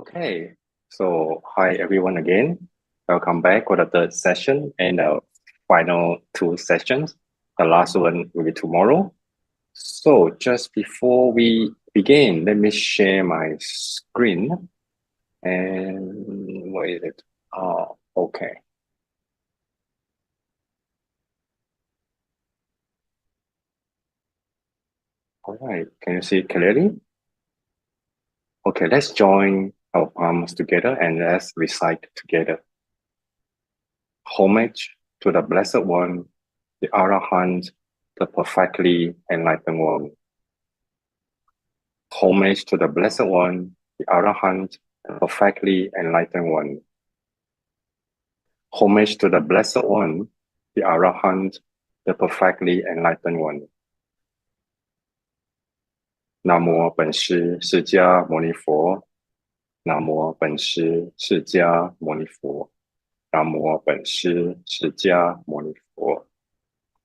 Okay, so hi everyone again. Welcome back for the third session and the final two sessions. The last one will be tomorrow. So just before we begin, let me share my screen. And where is it? Oh, okay. All right, can you see it clearly? Okay, let's join our palms together and let's recite together. Homage to the Blessed One, the Arahant, the perfectly enlightened one. Homage to the Blessed One, the Arahant, the perfectly enlightened one. Homage to the Blessed One, the Arahant, the perfectly enlightened one. 南无本师释迦牟尼佛。南无本师释迦牟尼佛。南无本师释迦牟尼佛。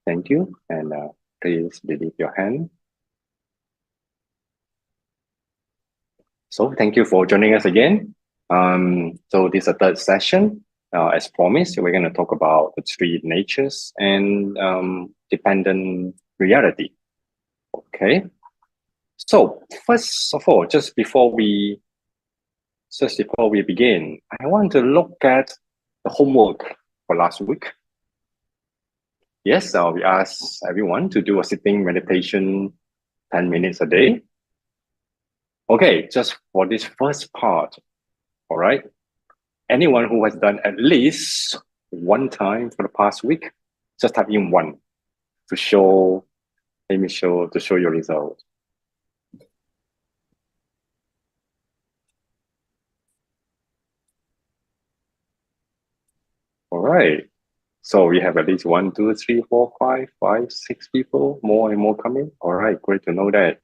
Thank you, and please release your hand. So thank you for joining us again. So this is the third session. As promised, we're going to talk about the three natures and dependent reality. Okay. So first of all, just before we begin, I want to look at the homework for last week. Yes, we asked everyone to do a sitting meditation 10 minutes a day. Okay, just for this first part, all right? Anyone who has done at least one time for the past week, just type in one to show your result. All right. So we have at least 1, 2, 3, 4, 5, 6 people, more and more coming. All right, great to know that.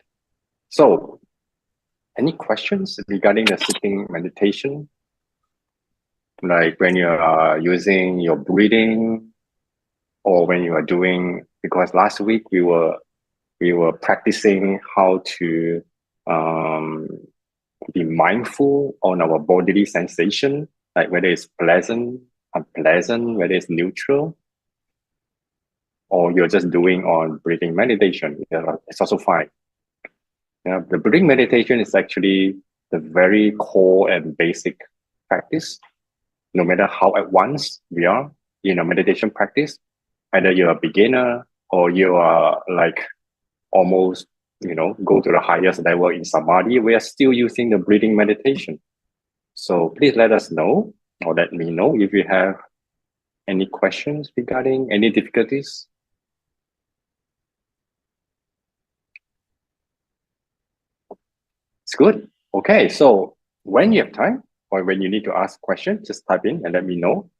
So, any questions regarding the sitting meditation? Like when you are using your breathing, or when you are doing, because last week we were practicing how to be mindful on our bodily sensation, like whether it's pleasant, unpleasant, whether it's neutral, or you're just doing on breathing meditation. It's also fine. The breathing meditation is actually the very core and basic practice. No matter how advanced we are in a meditation practice, either you're a beginner or you are like almost, go to the highest level in samadhi, we are still using the breathing meditation. So please let us know, or let me know if you have any questions regarding any difficulties. It's good. Okay, so when you have time or when you need to ask questions, just type in and let me know.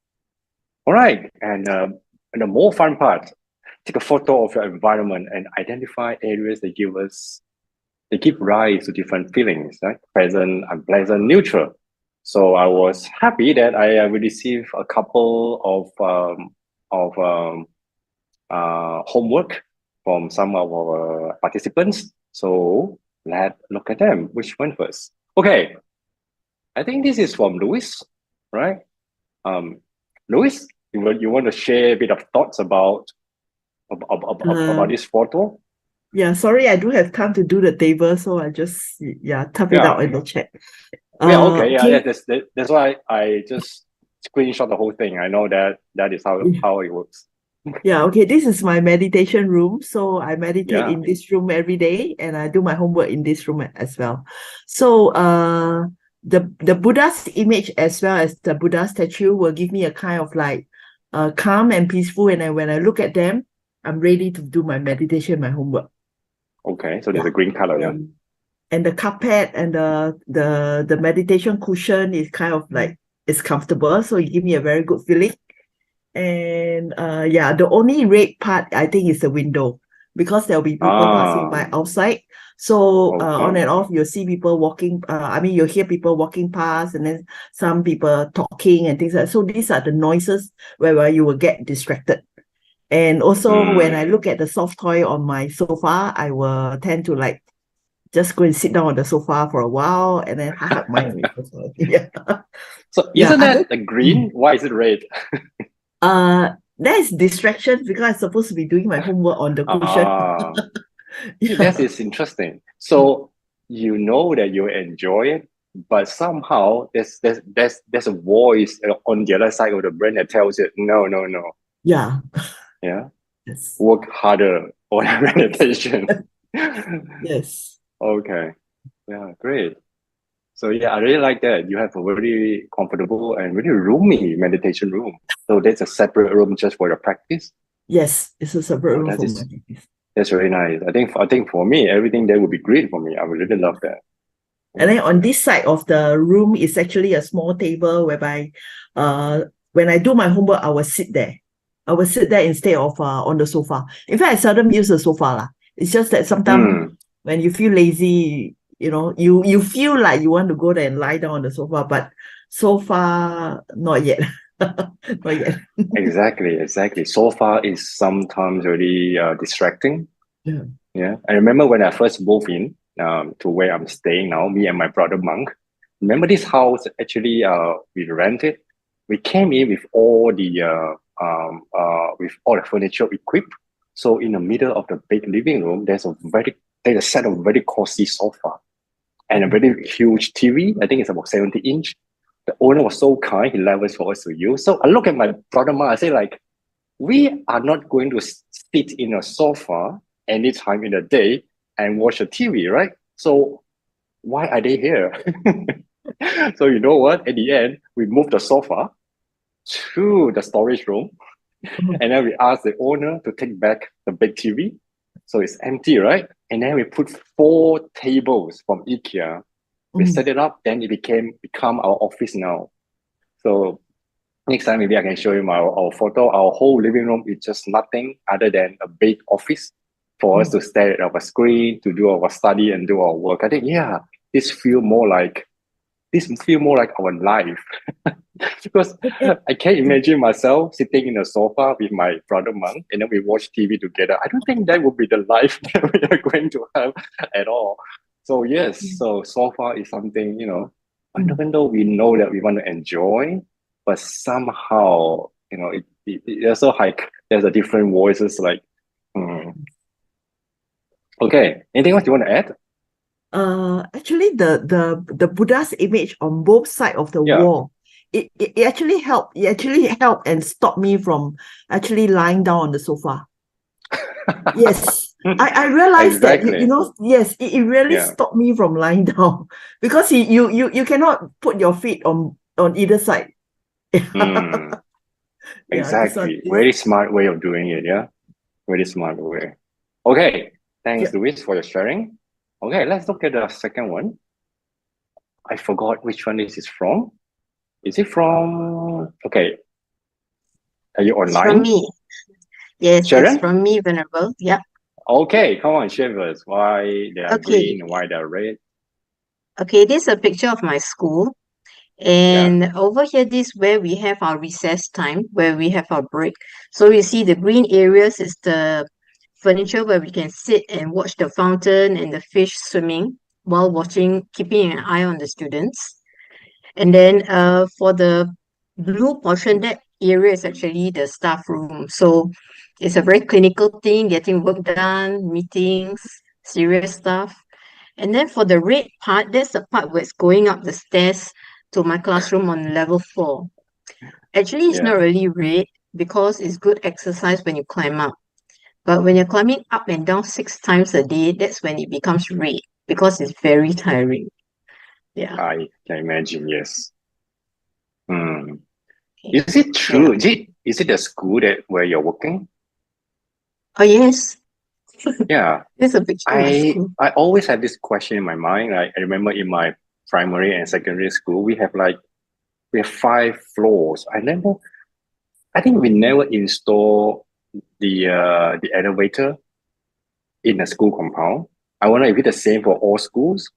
All right, and the more fun part, take a photo of your environment and identify areas that give rise to different feelings, right? Pleasant, unpleasant, neutral. So I was happy that I received a couple of homework from some of our participants. So let's look at them. Which one first? Okay, I think this is from Louis, right? Louis, you want to share a bit of thoughts about this photo? Yeah, sorry, I don't have time to do the table, so I just type it out in the chat. Okay. That's why I just screenshot the whole thing. I know that is how it works. Yeah, okay. This is my meditation room. So I meditate in this room every day, and I do my homework in this room as well. So the Buddha's image as well as the Buddha statue will give me a kind of like calm and peaceful. And when I look at them, I'm ready to do my meditation, my homework. Okay, so there's a green color, yeah. And the carpet and the meditation cushion is kind of like, it's comfortable. So it gives me a very good feeling. And the only red part I think is the window, because there'll be people passing by outside. So on and off, you'll see people walking. You'll hear people walking past, and then some people talking and things like that. So these are the noises where you will get distracted. And also when I look at the soft toy on my sofa, I will tend to like just go and sit down on the sofa for a while and then hug my yeah. So Yeah, isn't that the green? Why is it red? That is distraction because I'm supposed to be doing my homework on the cushion. See, that is interesting. So you know that you enjoy it, but somehow there's a voice on the other side of the brain that tells you, no, no, no. Yeah. Yeah. Yes. Work harder on meditation. Yes. Okay. Yeah, great. So yeah, I really like that. You have a very comfortable and really roomy meditation room. So there's a separate room just for your practice. Yes, it's a separate Oh, room that for is my practice. that's very nice. I think for me, everything there would be great for me. I would really love that. And then on this side of the room is actually a small table whereby when I do my homework, I will sit there. I will sit there instead of on the sofa. In fact, I seldom use the sofa lah. It's just that sometimes when you feel lazy, you feel like you want to go there and lie down on the sofa, but so far, not yet. Not yet. Exactly. Sofa is sometimes really distracting. Yeah. Yeah. I remember when I first moved in to where I'm staying now, me and my brother Monk. Remember this house actually we rented. We came in with all the furniture equipped. So in the middle of the big living room, there's a set of very cozy sofa and a very huge TV. I think it's about 70-inch. The owner was so kind, he left it for us to use. So I look at my brother Ma, I say like, we are not going to sit in a sofa anytime in the day and watch a TV, right? So why are they here? So you know what? At the end, we moved the sofa to the storage room, and then we asked the owner to take back the big TV. So it's empty, right? And then we put 4 tables from IKEA. We set it up, then it become our office now. So next time, maybe I can show you our photo. Our whole living room is just nothing other than a big office for us to stare at our screen, to do our study and do our work. I think, yeah, this feel more like our life. Because I can't imagine myself sitting in a sofa with my brother Monk and then we watch TV together. I don't think that would be the life that we are going to have at all. So yes, so sofa is something, even though we know that we want to enjoy, but somehow, it also like there's a different voices like, Okay, anything else you want to add? Actually, the Buddha's image on both sides of the wall, it actually helped. It actually helped and stopped me from actually lying down on the sofa. Yes, I realized that yes, it really stopped me from lying down because you cannot put your feet on either side. Exactly. Very smart way of doing it. Yeah, very smart way. Okay, thanks, Luis, for your sharing. Okay, let's look at the second one. I forgot which one this is from. Is it from? Okay, are you online? It's from me. Yes, Sharon? It's from me, Venerable. Yeah. Okay, come on, share with us why they are green and why they're red. Okay, this is a picture of my school. And over here, this is where we have our recess time, where we have our break. So you see the green areas is the furniture where we can sit and watch the fountain and the fish swimming while keeping an eye on the students. And then for the blue portion, that area is actually the staff room. So it's a very clinical thing, getting work done, meetings, serious stuff. And then for the red part, that's the part where it's going up the stairs to my classroom on level 4. Actually, it's not really red because it's good exercise when you climb up. But when you're climbing up and down 6 times a day, that's when it becomes red because it's very tiring. Yeah. I can imagine, yes. Is it true? Is it the school where you're working? Oh, yes. Yeah. It's a picture of my school. I always have this question in my mind. Like, I remember in my primary and secondary school, we have 5 floors. I think we never install the elevator in a school compound. I wonder if it's the same for all schools.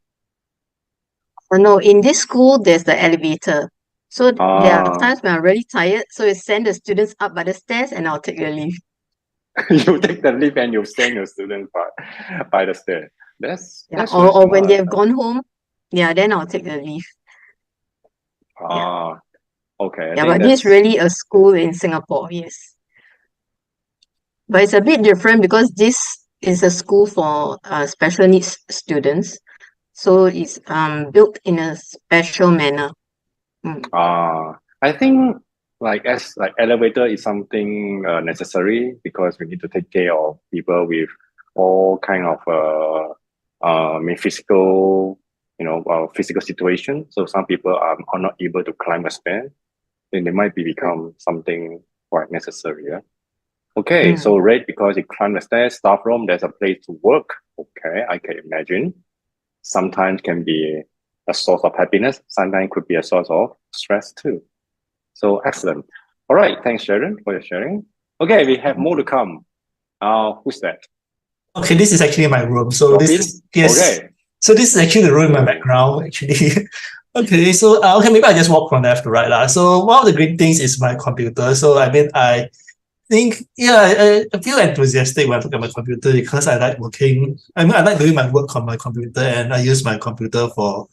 No, in this school, there's the elevator. So there are times when I'm really tired, so you send the students up by the stairs and I'll take the lift. You take the lift and you send your students by the stairs. That's or very when they have smart. gone home, then I'll take the leave. Okay. I Yeah, think but this is that's really a school in Singapore, yes. But it's a bit different because this is a school for special needs students. So it's built in a special manner. I think like elevator is something necessary because we need to take care of people with all kind of physical physical situation. So some people are not able to climb a stair, then they might become something quite necessary. Yeah. Okay, so red because you climb the stairs, staff room, there's a place to work. Okay, I can imagine. Sometimes can be a source of happiness. Sometimes could be a source of stress too. So excellent. All right, thanks Sharon for your sharing. Okay, we have more to come. Who's that? Okay, this is actually my room. So this Robin? is yes. Okay. So this is actually the room in my background, actually. Okay, so okay, maybe I just walk from left to right. So one of the great things is my computer. So I mean I think I feel enthusiastic when I look at my computer because I like working. I mean I like doing my work on my computer and I use my computer for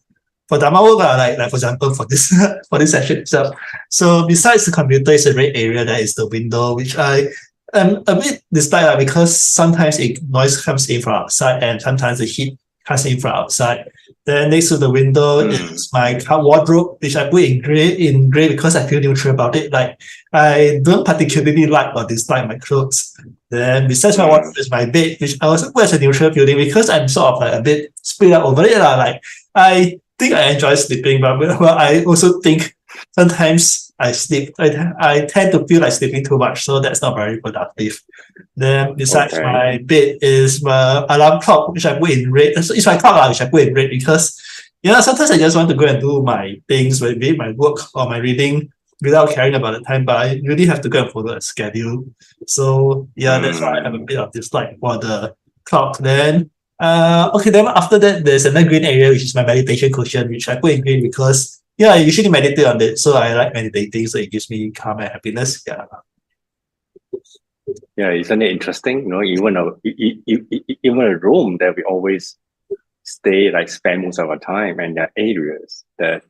Dharma work, like for example for this for this session itself. So besides the computer is a red area that is the window, which I am a bit dislike because sometimes noise comes in from outside and sometimes the heat comes in from outside. Then next to the window is my wardrobe, which I put in gray because I feel neutral about it. Like I don't particularly like or dislike my clothes. Then besides my wardrobe is my bed, which I also put as a neutral feeling because I'm sort of like a bit split up over it. Like I think I enjoy sleeping, but I also think sometimes I sleep. I tend to feel like sleeping too much, so that's not very productive. Then besides my bed is my alarm clock, which I put in red. So it's my clock, which I put in red because sometimes I just want to go and do my things, be it my work or my reading, without caring about the time. But I really have to go and follow a schedule. So that's why I have a bit of dislike for the clock. Then okay, then after that there's another green area which is my meditation cushion, which I put in green because I usually meditate on it, so I like meditating, so it gives me calm and happiness. Isn't it interesting? Even a room that we always spend most of our time, and there are areas that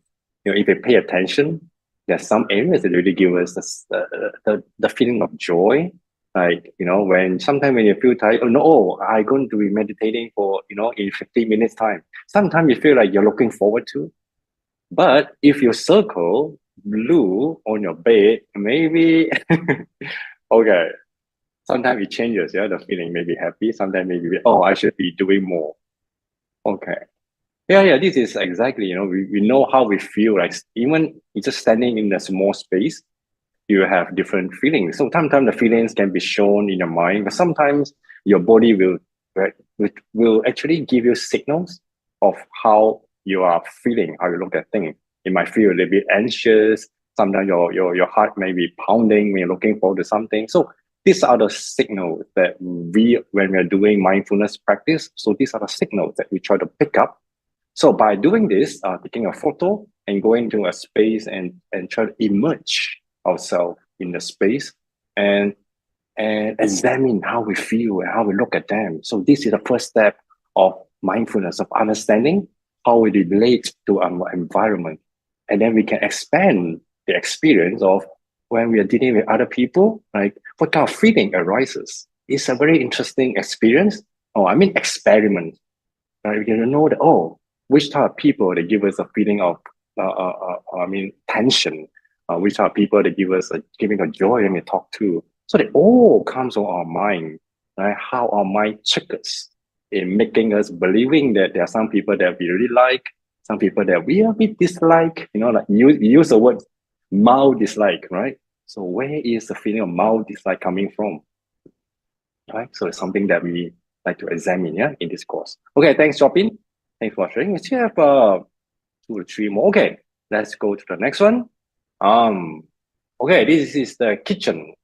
if we pay attention, there are some areas that really give us the feeling of joy. When sometimes when you feel tired, I'm going to be meditating for in 15 minutes time. Sometimes you feel like you're looking forward to. But if you circle blue on your bed, maybe okay. Sometimes it changes, the feeling may be happy, sometimes maybe I should be doing more. Okay. This is exactly, we know how we feel, like even just standing in a small space, you have different feelings. So sometimes the feelings can be shown in your mind, but sometimes your body will actually give you signals of how you are feeling, how you look at things. You might feel a little bit anxious. Sometimes your heart may be pounding when you're looking forward to something. So these are the signals that when we are doing mindfulness practice, so these are the signals that we try to pick up. So by doing this, taking a photo and going to a space and try to immerse ourselves in the space and examine how we feel and how we look at them. So this is the first step of mindfulness, of understanding how we relate to our environment. And then we can expand the experience of when we are dealing with other people, like what kind of feeling arises. It's a very interesting experience. Experiment. Right? We can know that, which type of people, they give us a feeling of, tension. Which type of people, they give us a giving of joy when we talk to. So they all comes on our mind, right? How our mind triggers in making us believing that there are some people that we really like, some people that we a bit dislike, like you use the word mild dislike, right? So where is the feeling of mild dislike coming from? Right? So it's something that we like to examine, in this course. Okay, thanks, Jopin. Thanks for sharing. We still have 2 or 3 more. Okay, let's go to the next one. Okay, this is the kitchen.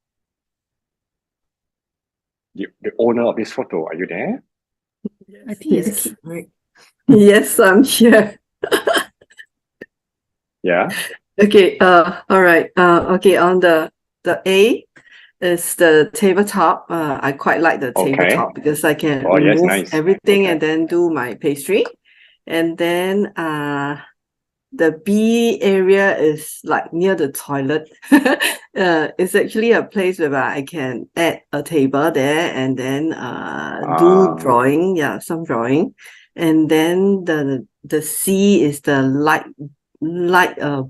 The owner of this photo, are you there? I think it's a kid, right? Yes, I'm here. Yeah. Okay. All right. Okay. On the A, It's the tabletop. I quite like the Okay. tabletop because I can Oh, yes, remove nice. everything Okay. and then do my pastry. And then the B area is like near the toilet. It's actually a place where I can add a table there and then do drawing, some drawing. And then the C is the light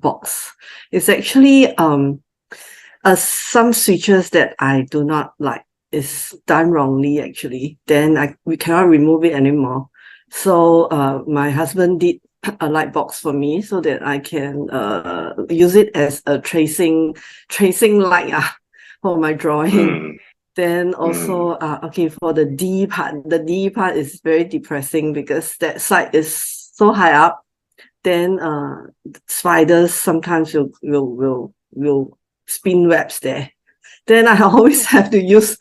box. It's actually some switches that I do not like. It's done wrongly actually. Then we cannot remove it anymore. So my husband did a light box for me so that I can use it as a tracing light for my drawing. Then also okay, for the D part is very depressing because that side is so high up. Then spiders sometimes will spin webs there. Then I always have to use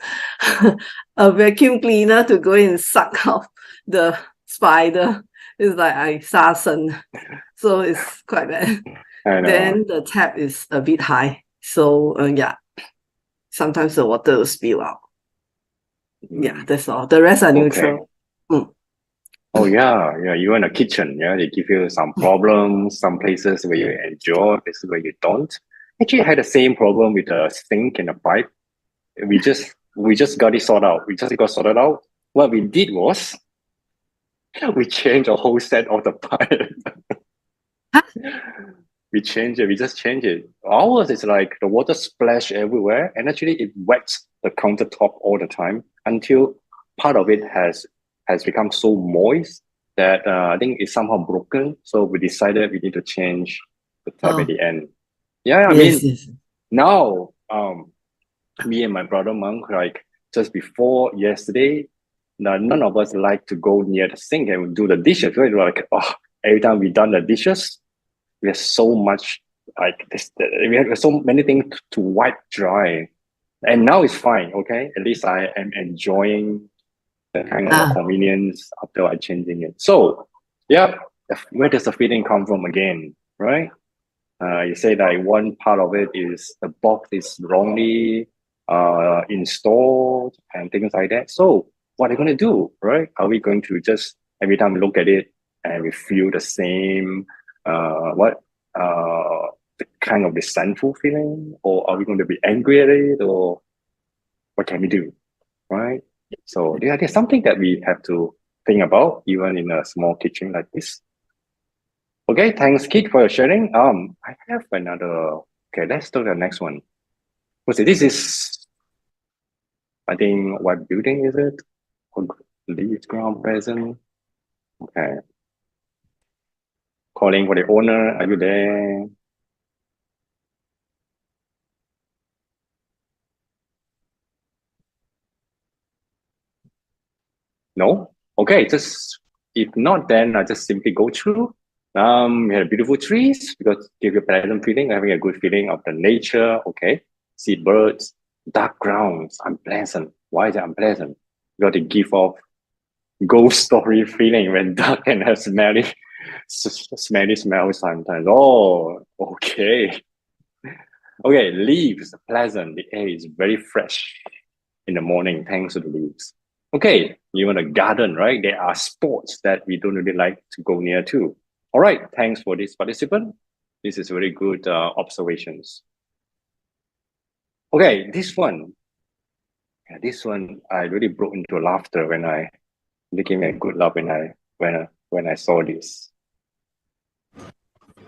a vacuum cleaner to go and suck out the spider. It's like I sasen. So it's quite bad. I know. Then the tap is a bit high. So sometimes the water will spill out. Yeah, that's all. The rest are neutral. Oh yeah, you're in a kitchen, they give you some problems, some places where you enjoy, places where you don't. Actually, I had the same problem with the sink and the pipe. We just got it sorted out. We just got sorted out. What we did was we changed a whole set of the pipe. We just changed it. Ours is like the water splash everywhere, and actually it wets the countertop all the time until part of it has become so moist that I think it's somehow broken. So we decided we need to change the tap at the end. Yeah, I mean, now me and my brother Monk, like just before yesterday, none of us like to go near the sink and do the dishes. We're like, every time we done the dishes, we have so much like this. We have so many things to wipe dry, and now it's fine. Okay, at least I am enjoying the kind of convenience after I changing it. So, yeah, where does the feeling come from again, right? You say that one part of it is the box is wrongly installed and things like that. So, what are you going to do, right? Are we going to just every time we look at it and we feel the same the kind of resentful feeling, or are we going to be angry at it, or what can we do, right? So there's something that we have to think about even in a small kitchen like this. Okay, thanks Kit for your sharing. I have another. Okay, let's do the next one. This is, I think, what building is it? Leaves ground present. Okay. Calling for the owner. Are you there? No? Okay, if not, then I just simply go through. We had beautiful trees because give you a pleasant feeling, having a good feeling of the nature. Okay. See birds, dark grounds, unpleasant. Why is it unpleasant? Because they give off ghost story feeling when dark and have smelly smell sometimes. Oh, okay. Okay, leaves, pleasant. The air is very fresh in the morning thanks to the leaves. Okay, even a garden, right? There are spots that we don't really like to go near to. All right, thanks for this participant. This is very good observations. Okay, this one I really broke into laughter when I became a good laugh when I saw this.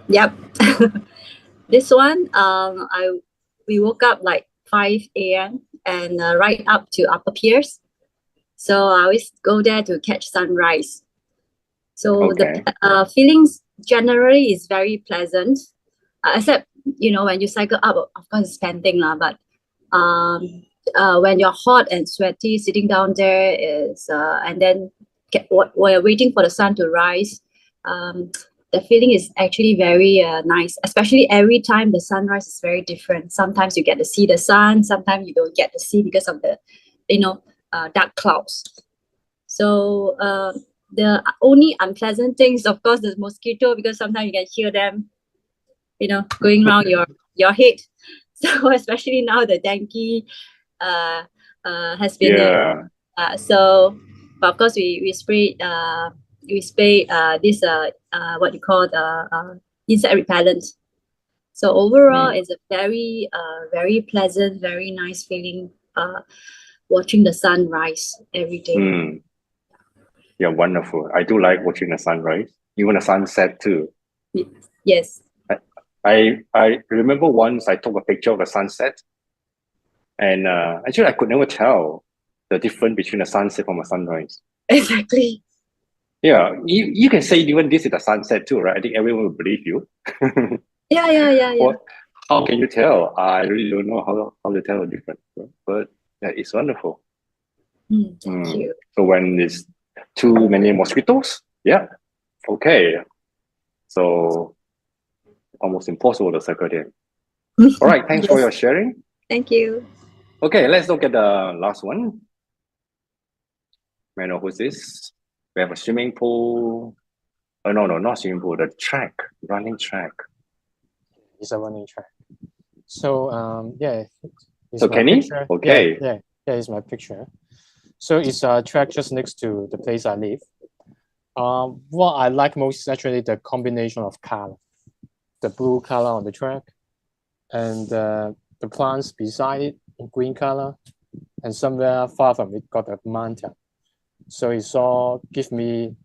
Yep. This one, we woke up like 5 a.m. and right up to Upper Pierce. So I always go there to catch sunrise. So the feelings generally is very pleasant, except when you cycle up, of course it's panting lah. But when you're hot and sweaty, sitting down there is and then while waiting for the sun to rise, the feeling is actually very nice. Especially every time the sunrise is very different. Sometimes you get to see the sun, sometimes you don't get to see because of the dark clouds. So the only unpleasant things, of course, the mosquito, because sometimes you can hear them, going around your head. So especially now the dengue has been Yeah. so. But of course, we spray this what you call the insect repellent. So overall, it's a very very pleasant, very nice feeling watching the sunrise every day. Yeah, wonderful. I do like watching the sunrise, even the sunset too. Yes. I remember once I took a picture of the sunset, and actually I could never tell the difference between a sunset from a sunrise. Exactly. Yeah, you can say even this is a sunset too, right? I think everyone will believe you. Yeah. How can you tell? I really don't know how to tell the difference, but yeah, it's wonderful. Thank you. So when it's too many mosquitoes, yeah, okay. So almost impossible to circle them. All right, thanks for your sharing. Thank you. Okay, let's look at the last one. May I know who's this? We have a swimming pool. Oh, no, not swimming pool, the track, running track. It's a running track. So yeah. So Kenny? Picture. Okay. Yeah, it's my picture. So it's a track just next to the place I live. What I like most is actually the combination of color. The blue color on the track, and the plants beside it in green color, and somewhere far from it got a mountain. So it's all give me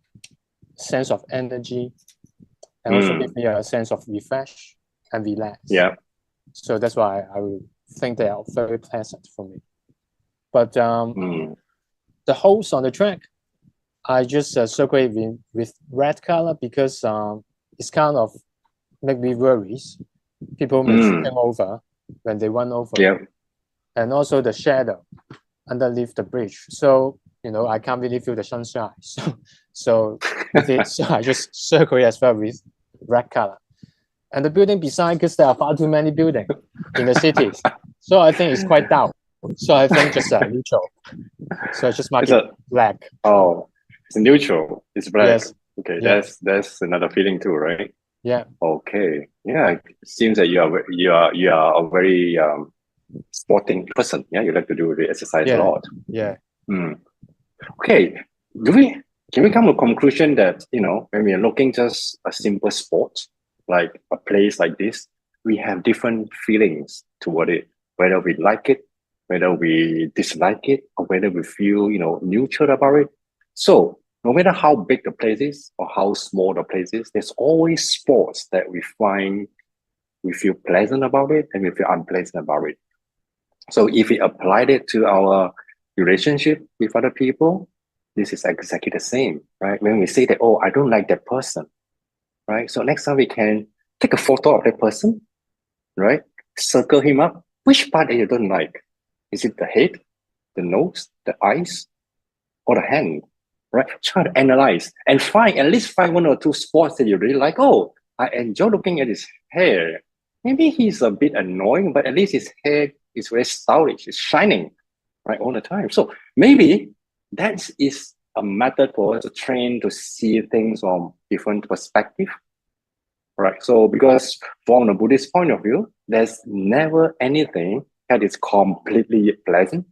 sense of energy, and also give me a sense of refresh and relax. Yeah. So that's why I would think they are very pleasant for me. But the holes on the track, I just circle it with red color because it's kind of make me worries. People may trip them over when they run over. Yeah. And also the shadow underneath the bridge. So, I can't really feel the sunshine. So I just circle it as well with red color. And the building beside, because there are far too many buildings in the city. So I think it's quite down. So I think just neutral. So I just mark it black. Oh, it's neutral. It's black. Yes. Okay, Yeah. that's another feeling too, right? Yeah. Okay. Yeah, it seems that you are a very sporting person. Yeah, you like to do the exercise a lot. Yeah. Okay. Can we come to a conclusion that when we are looking just a simple sport, like a place like this, we have different feelings toward it, whether we like it, whether we dislike it, or whether we feel neutral about it. So no matter how big the place is or how small the place is, there's always sports that we feel pleasant about it and we feel unpleasant about it. So if we applied it to our relationship with other people, this is exactly the same, right? When we say that, oh, I don't like that person, right? So next time we can take a photo of that person, right? Circle him up. Which part that you don't like? Is it the head, the nose, the eyes, or the hand? Right? Try to analyze and at least find one or two spots that you really like. Oh, I enjoy looking at his hair. Maybe he's a bit annoying, but at least his hair is very stylish. It's shining, right, all the time. So maybe that is a method for us to train to see things from different perspective, right? So because from the Buddhist point of view, there's never anything that is completely pleasant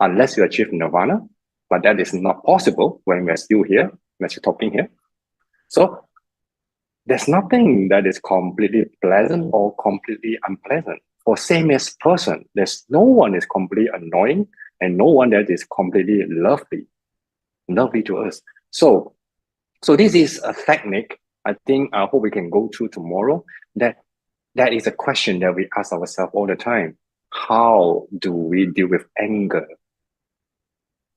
unless you achieve nirvana. But that is not possible when we're still here, when we're talking here. So there's nothing that is completely pleasant or completely unpleasant. For same as person, there's no one is completely annoying and no one that is completely lovely to us. So this is a technique I hope we can go through tomorrow. That is a question that we ask ourselves all the time. How do we deal with anger?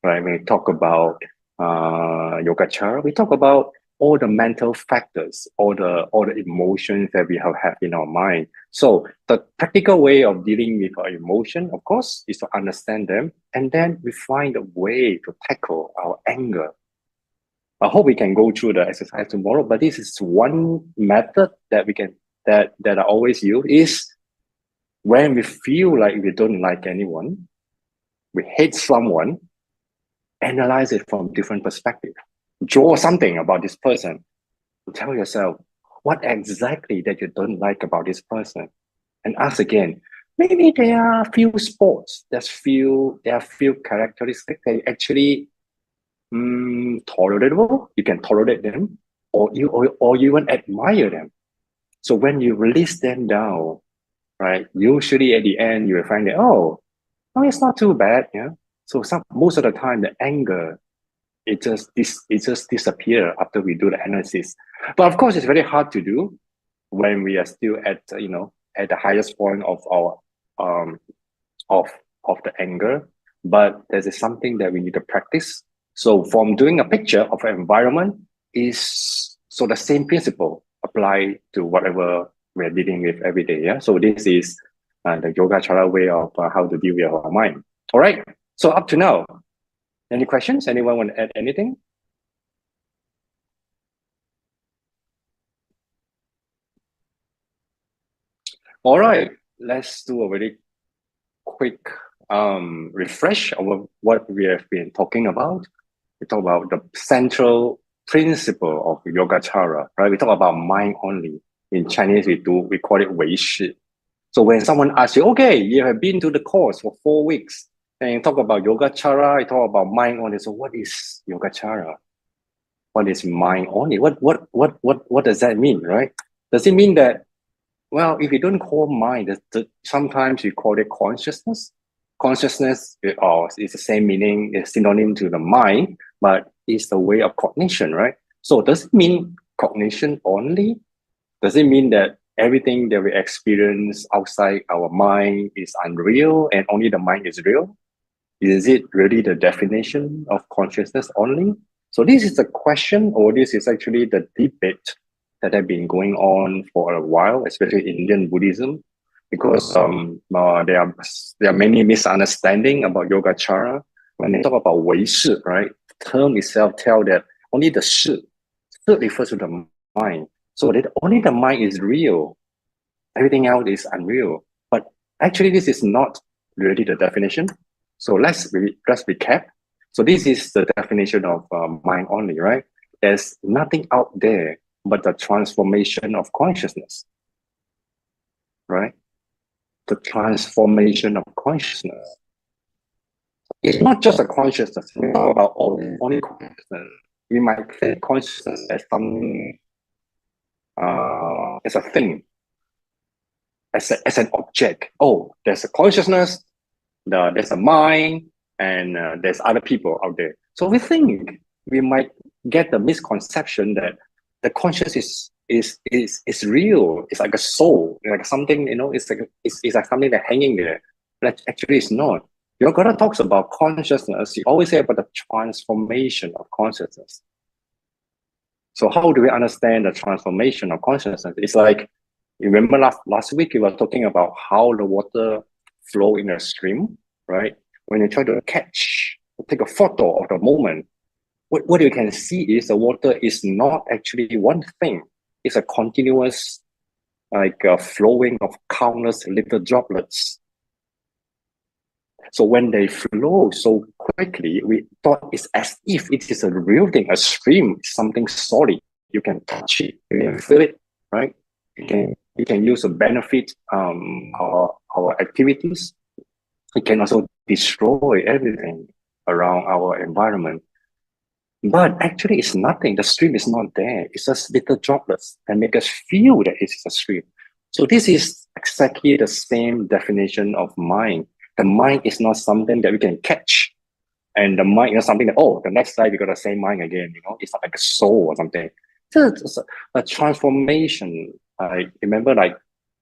Right, when we talk about Yogācāra, we talk about all the mental factors, all the emotions that we have in our mind. So the practical way of dealing with our emotion, of course, is to understand them, and then we find a way to tackle our anger. I hope we can go through the exercise tomorrow, but this is one method that I always use is when we feel like we don't like anyone, we hate someone, analyze it from different perspective. Draw something about this person. Tell yourself what exactly that you don't like about this person. And ask again, maybe there are few sports, there are few characteristics that actually tolerable. You can tolerate them, or you even admire them. So when you release them down, right, usually at the end you will find that no, it's not too bad. Yeah. So most of the time the anger it just disappear after we do the analysis. But of course, it's very hard to do when we are still at at the highest point of our of the anger. But this is something that we need to practice. So from doing a picture of an environment is so the same principle apply to whatever we're dealing with every day. Yeah. So this is the Yogācāra way of how to deal with our mind. All right. So up to now, any questions? Anyone want to add anything? All right. Let's do a very quick refresh of what we have been talking about. We talk about the central principle of Yogācāra, right? We talk about mind only. In Chinese, we call it 唯识. So when someone asks you, okay, you have been to the course for 4 weeks, and you talk about Yogācāra, you talk about mind only. So what is Yogācāra? What is mind only? What does that mean, right? Does it mean that, well, if you don't call mind, sometimes you call it consciousness. Consciousness is the same meaning, it's synonym to the mind, but it's the way of cognition, right? So does it mean cognition only? Does it mean that everything that we experience outside our mind is unreal and only the mind is real? Is it really the definition of consciousness only? So this is the question, or this is actually the debate that have been going on for a while, especially in Indian Buddhism, because there are many misunderstandings about Yogācāra. When they talk about 唯识, right? The term itself tells that only the 识 refers to the mind. So that only the mind is real. Everything else is unreal. But actually, this is not really the definition. So let's recap. So this is the definition of mind only, right? There's nothing out there but the transformation of consciousness, right? The transformation of consciousness. It's not just a consciousness. We talk about only consciousness. We might think consciousness as something, as a thing, as an object. Oh, there's a consciousness, there's a mind, and there's other people out there. So we think we might get the misconception that the consciousness is real. It's like a soul, like something, it's like something that's hanging there. But actually, it's not. Yogācāra talks about consciousness. You always say about the transformation of consciousness. So how do we understand the transformation of consciousness? It's like, you remember last week we were talking about how the water flow in a stream, right? When you try to take a photo of the moment, what you can see is the water is not actually one thing. It's a continuous, flowing of countless little droplets. So when they flow so quickly, we thought it's as if it is a real thing, a stream, something solid. You can touch it, you can feel it, right? You can use to benefit our activities. It can also destroy everything around our environment. But actually, it's nothing. The stream is not there. It's just little droplets that make us feel that it's a stream. So this is exactly the same definition of mind. The mind is not something that we can catch. And the mind is something that, the next slide we got the same mind again. It's not like a soul or something. It's a transformation. I remember,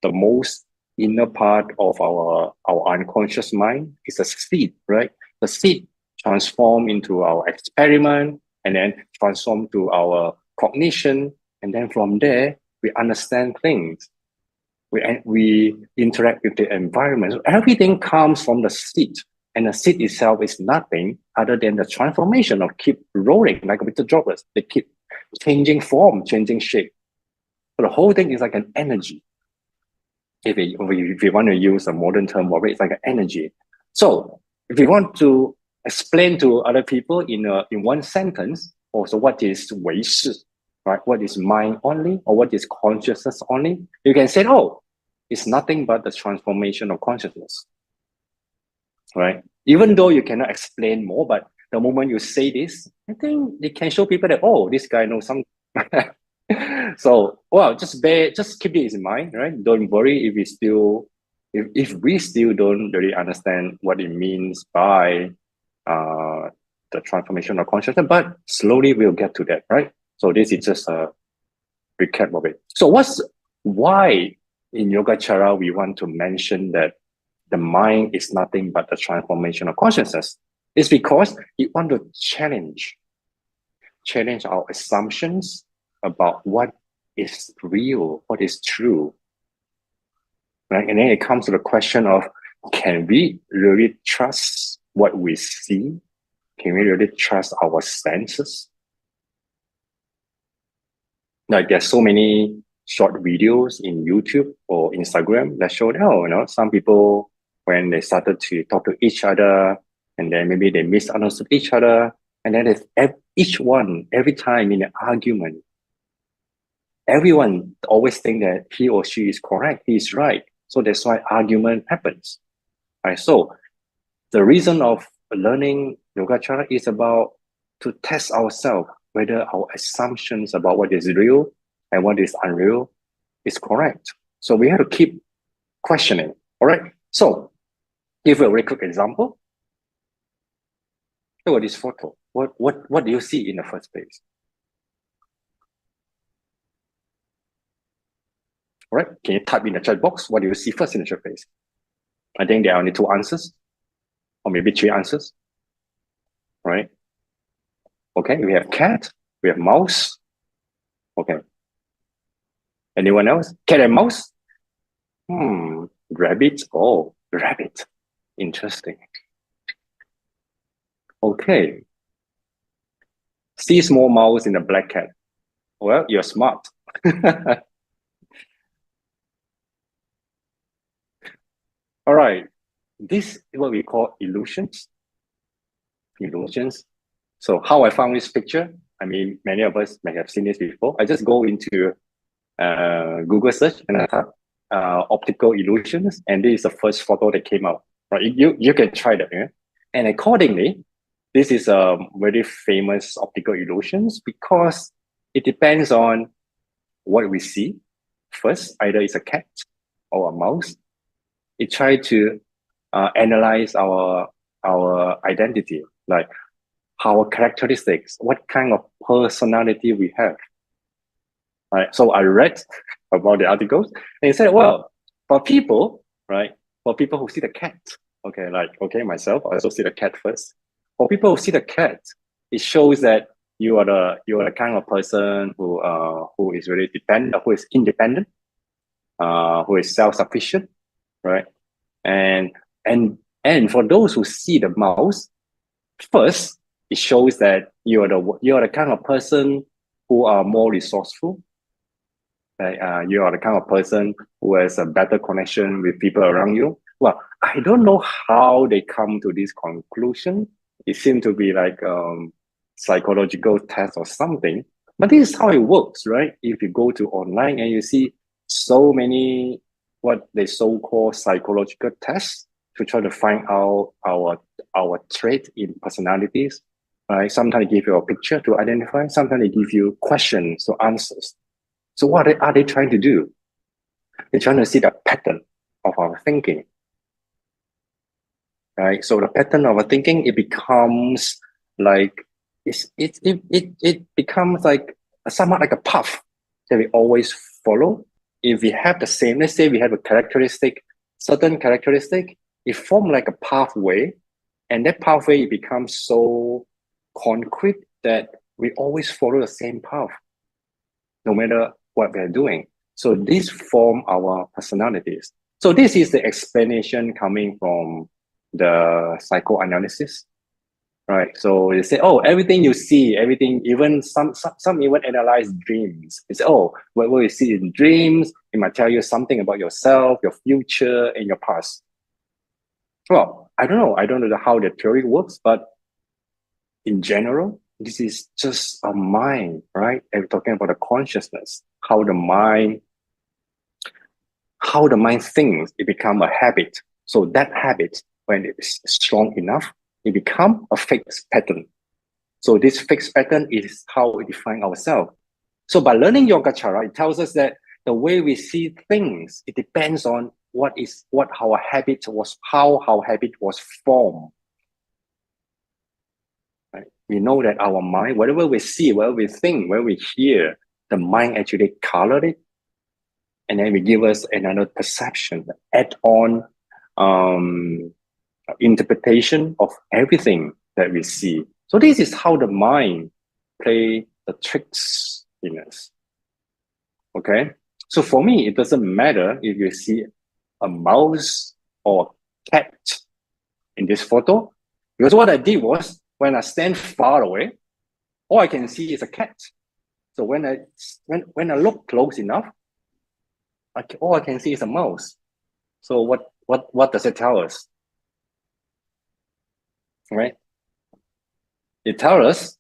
the most inner part of our unconscious mind is a seed, right? The seed transform into our experiment, and then transform to our cognition, and then from there we understand things. We interact with the environment. So everything comes from the seed, and the seed itself is nothing other than the transformation of keep rolling like with the droplets. They keep changing form, changing shape. So the whole thing is like an energy. If you want to use a modern term of it, it's like an energy. So if you want to explain to other people in one sentence, also what is 唯识, right? What is mind only, or what is consciousness only? You can say, is nothing but the transformation of consciousness, right? Even though you cannot explain more, but the moment you say this, I think it can show people that, oh, this guy knows something. So, well, just keep this in mind, right? Don't worry if we still don't really understand what it means by the transformation of consciousness, but slowly we'll get to that, right? So this is just a recap of it. So why in Yogācāra we want to mention that the mind is nothing but the transformation of consciousness? It's because we want to challenge our assumptions about what is real, what is true, right? And then it comes to the question of, can we really trust what we see? Can we really trust our senses? Like there's so many short videos in YouTube or Instagram that show that, some people, when they started to talk to each other, and then maybe they misunderstood each other, and then every time in an argument, everyone always think that he or she is correct, he is right. So that's why argument happens. Right? So the reason of learning Yogācāra is about to test ourselves whether our assumptions about what is real and what is unreal is correct. So we have to keep questioning. All right. So give a very quick example. Look at this photo. What do you see in the first place? All right. Can you type in the chat box? What do you see first in the chat box? I think there are only 2 answers, or maybe 3 answers. All right. Okay. We have cat. We have mouse. Okay. Anyone else? Cat and mouse? Rabbit. Oh, rabbit. Interesting. Okay. See small mouse in a black cat. Well, you're smart. All right. This is what we call illusions. Illusions. So how I found this picture, I mean, many of us may have seen this before. I just go into Google search and I type optical illusions, and this is the first photo that came out. Right? You can try that. Yeah? And accordingly, this is a very famous optical illusions because it depends on what we see. First, either it's a cat or a mouse. It tries to analyze our identity, like our characteristics, what kind of personality we have. Right. So I read about the articles and it said, well, for people, right? For people who see the cat, myself, I also see the cat first. For people who see the cat, it shows that you are the kind of person who is really dependent, who is independent, who is self-sufficient, right? And for those who see the mouse, first, it shows that you are the kind of person who are more resourceful. Right? You are the kind of person who has a better connection with people around you. Well, I don't know how they come to this conclusion. It seems to be like psychological test or something. But this is how it works, right? If you go to online and you see so many what they so-called psychological tests to try to find out our trait in personalities, right? Sometimes they give you a picture to identify. Sometimes they give you questions or answers. So what are they trying to do? They're trying to see the pattern of our thinking, right? So the pattern of our thinking, it becomes like it becomes like somewhat like a path that we always follow. If we have the same, let's say we have a certain characteristic, it forms like a pathway, and that pathway it becomes so concrete that we always follow the same path, no matter what we are doing. So this form our personalities. So this is the explanation coming from the psychoanalysis, right? So they say, oh, everything you see, everything, even some even analyze dreams. They say, oh, what you see in dreams, it might tell you something about yourself, your future, and your past. Well, I don't know how the theory works, but in general, this is just a mind, right? And we're talking about the consciousness, how the mind how the mind thinks, it becomes a habit. So that habit, when it's strong enough, it becomes a fixed pattern. So this fixed pattern is how we define ourselves. So by learning Yogacara, it tells us that the way we see things, it depends on how our habit was formed. Right? We know that our mind, whatever we see, whatever we think, whatever we hear, the mind actually colored it, and then we give us another perception, add on interpretation of everything that we see. So this is how the mind play the tricks in us. Okay, so for me, it doesn't matter if you see a mouse or a cat in this photo, because what I did was, when I stand far away, all I can see is a cat. So when I look close enough, all I can see is a mouse. So what does it tell us? Right? It tells us,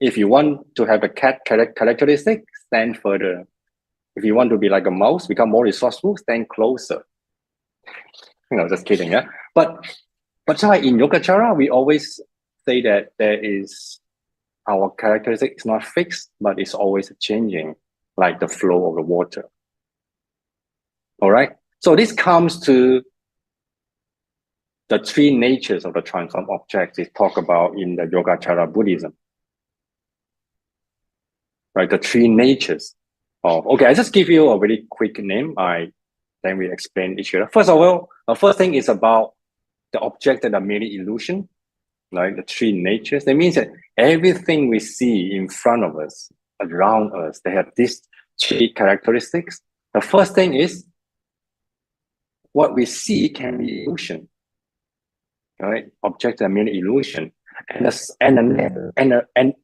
if you want to have a cat characteristic, stand further. If you want to be like a mouse, become more resourceful, stand closer. Just kidding, yeah. But so in Yogacara, we always say that our characteristic is not fixed, but it's always changing, like the flow of the water. All right. So this comes to the three natures of the transformed objects is talked about in the Yogacara Buddhism. Right, the three natures of, okay, I just give you a very quick name. Then we explain each other. First of all, the first thing is about the objects that are merely illusion, like the three natures. That means that everything we see in front of us, around us, they have these three characteristics. The first thing is, what we see can be illusion. Right? Objects are merely illusion. And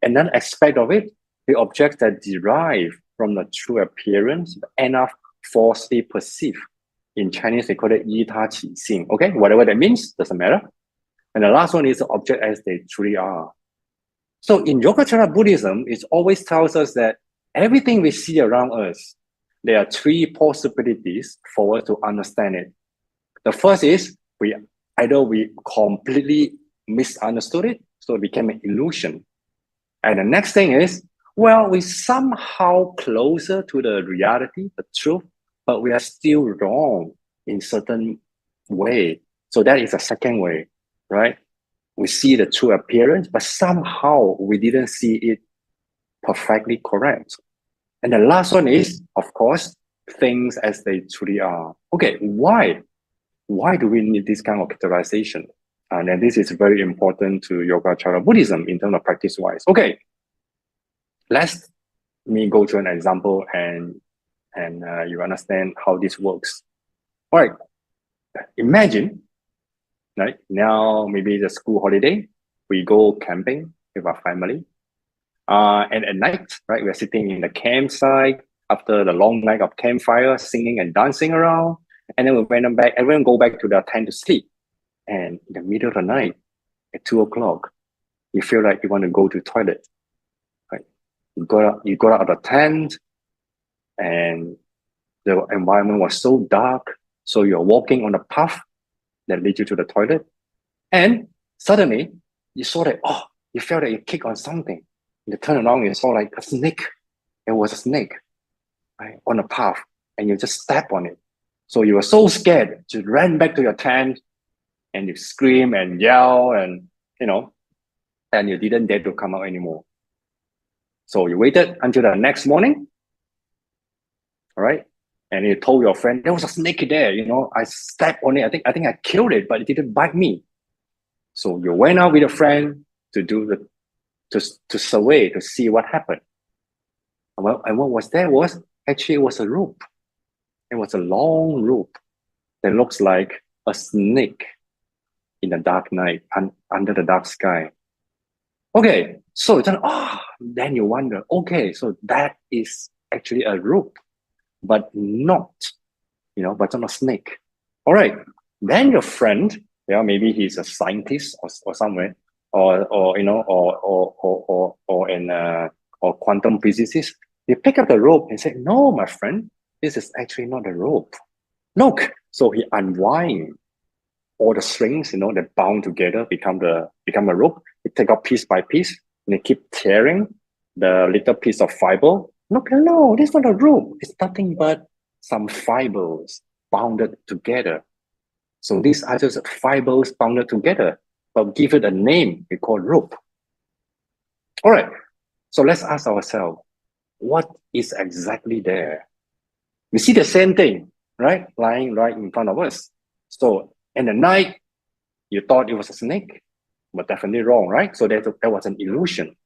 another aspect of it, the objects that derive from the true appearance end up falsely perceived. In Chinese, they call it 依他起性. Okay, whatever that means, doesn't matter. And the last one is the object as they truly are. So in Yogacara Buddhism, it always tells us that everything we see around us, there are three possibilities for us to understand it. The first is, either we completely misunderstood it, so it became an illusion. And the next thing is, well, we somehow closer to the reality, the truth, but we are still wrong in certain way. So that is the second way, right? We see the true appearance, but somehow we didn't see it perfectly correct. And the last one is, of course, things as they truly are. Okay, why? Why do we need this kind of categorization? And then this is very important to Yogacara Buddhism in terms of practice-wise. Okay, let me go to an example and you understand how this works. All right, imagine, right, now maybe the school holiday, we go camping with our family. And at night, right, we're sitting in the campsite after the long night of campfire, singing and dancing around. And then we went back, everyone go back to their tent to sleep. And in the middle of the night, at 2 o'clock, you feel like you want to go to the toilet. Right? You got out of the tent, and the environment was so dark. So you're walking on a path that leads you to the toilet. And suddenly you saw that, you felt that you kicked on something. You turn around and you saw like a snake. It was a snake, right, on a path, and you just step on it. So you were so scared, you ran back to your tent and you scream and yell and, and you didn't dare to come out anymore. So you waited until the next morning, all right? And you told your friend, there was a snake there, I stepped on it. I think I killed it, but it didn't bite me. So you went out with a friend to survey, to see what happened. And what was there was, actually it was a rope. It was a long rope that looks like a snake in the dark night, under the dark sky. Okay, so then you wonder, okay, so that is actually a rope, but not a snake. All right, then your friend, maybe he's a scientist or somewhere, or quantum physicist. They pick up the rope and say, no, my friend, this is actually not a rope. Look, so he unwind all the strings, that bound together, become a rope. He take out piece by piece, and he keep tearing the little piece of fiber. Look, no, this is not a rope. It's nothing but some fibers bounded together. So these are just fibers bounded together, but give it a name we call rope. All right, so let's ask ourselves, what is exactly there? We see the same thing, right? Lying right in front of us. So in the night, you thought it was a snake, but definitely wrong, right? So that was an illusion.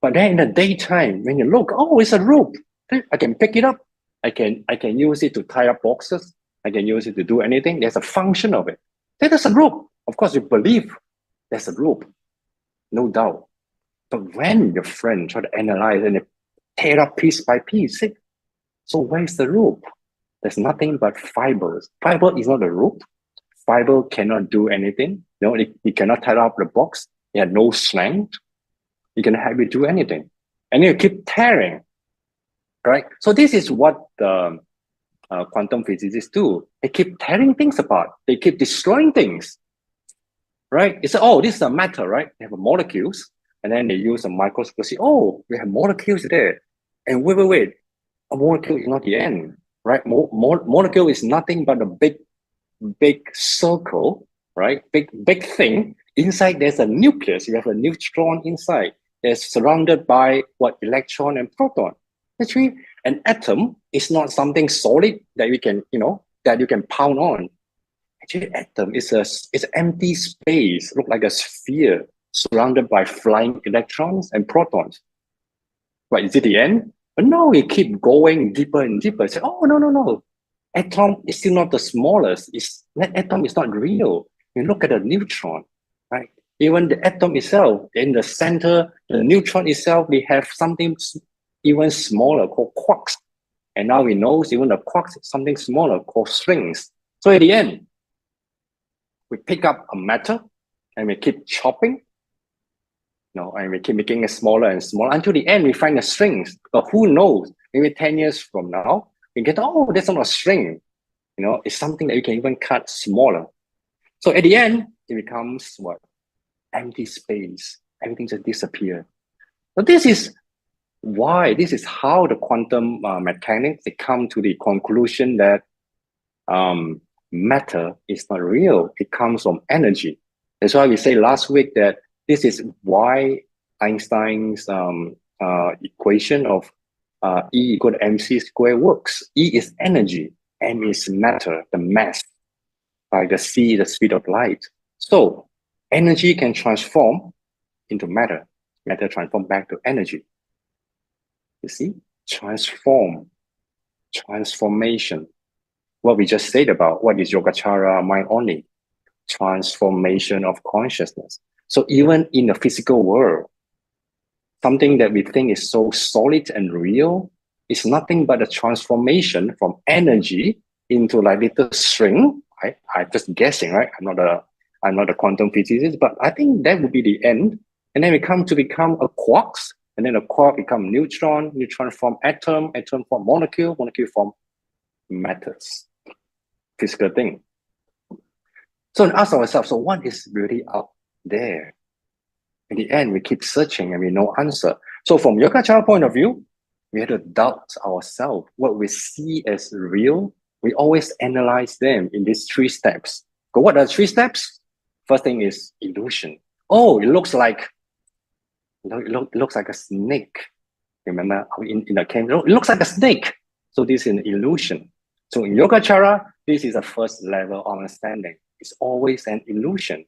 But then in the daytime, when you look, oh, it's a rope. I can pick it up. I can use it to tie up boxes. I can use it to do anything. There's a function of it. That is a rope. Of course, you believe there's a rope, no doubt. But when your friend try to analyze and tear up piece by piece, so where's the rope? There's nothing but fibers. Fiber is not a rope. Fiber cannot do anything. It cannot tie up the box. It has no strength. It can help you do anything. And you keep tearing, right? So this is what the quantum physicists do. They keep tearing things apart. They keep destroying things, right? It's, oh, this is a matter, right? They have molecules, and then they use a microscope to see, oh, we have molecules there. And wait, a molecule is not the end, right? Molecule is nothing but a big circle, right? Big thing. Inside there's a nucleus. You have a neutron inside. It's surrounded by electron and proton. Actually, an atom is not something solid that we can, that you can pound on. Actually, atom is an empty space, look like a sphere surrounded by flying electrons and protons. Right? Is it the end? But no, we keep going deeper and deeper. Say, oh, no. Atom is still not the smallest. Atom is not real. You look at the neutron, right? Even the atom itself, in the center, the neutron itself, we have something even smaller called quarks. And now we know even the quarks is something smaller called strings. So at the end, we pick up a matter and we keep chopping, and we keep making it smaller and smaller until the end we find the strings. But who knows? Maybe 10 years from now, we get, oh, that's not a string. It's something that you can even cut smaller. So at the end, it becomes what? Empty space. Everything just disappears. So this is how the quantum mechanics, they come to the conclusion that matter is not real. It comes from energy. That's why we say last week that this is why Einstein's equation of E equal to mc squared works. E is energy, m is matter, the mass, like the c, the speed of light. So energy can transform into matter. Matter transform back to energy. You see, transformation. What we just said about what is Yogācāra mind only, transformation of consciousness. So even in the physical world, something that we think is so solid and real is nothing but a transformation from energy into like little string. I'm just guessing, right? I'm not a quantum physicist, but I think that would be the end. And then we come to become a quarks, and then a quark become neutron form atom form molecule form matters, physical thing. So we ask ourselves, so what is really out there? In the end, we keep searching and we no answer. So from Yogācāra point of view, we have to doubt ourselves. What we see as real, we always analyze them in these 3 steps. So what are the 3 steps? First thing is illusion. Oh, it looks like a snake. Remember in the cave, it looks like a snake. So this is an illusion. So in Yogācāra, this is the first level of understanding. It's always an illusion.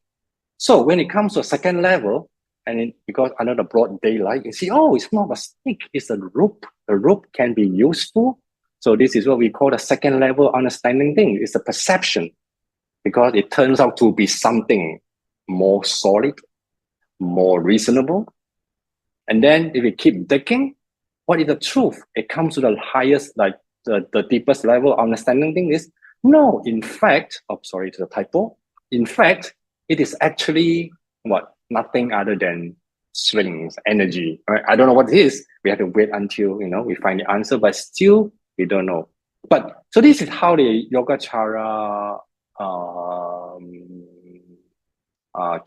So when it comes to a second level, and because under the broad daylight, you see, oh, it's not a snake, it's a rope. The rope can be useful. So this is what we call the second level understanding thing. It's a perception, because it turns out to be something more solid, more reasonable. And then if we keep digging, what is the truth? It comes to the highest, like the deepest level of understanding thing is, no, in fact, sorry, it's a typo. In fact, it is actually what? Nothing other than strings, energy. Right? I don't know what it is. We have to wait until we find the answer, but still we don't know. But so this is how the Yogacara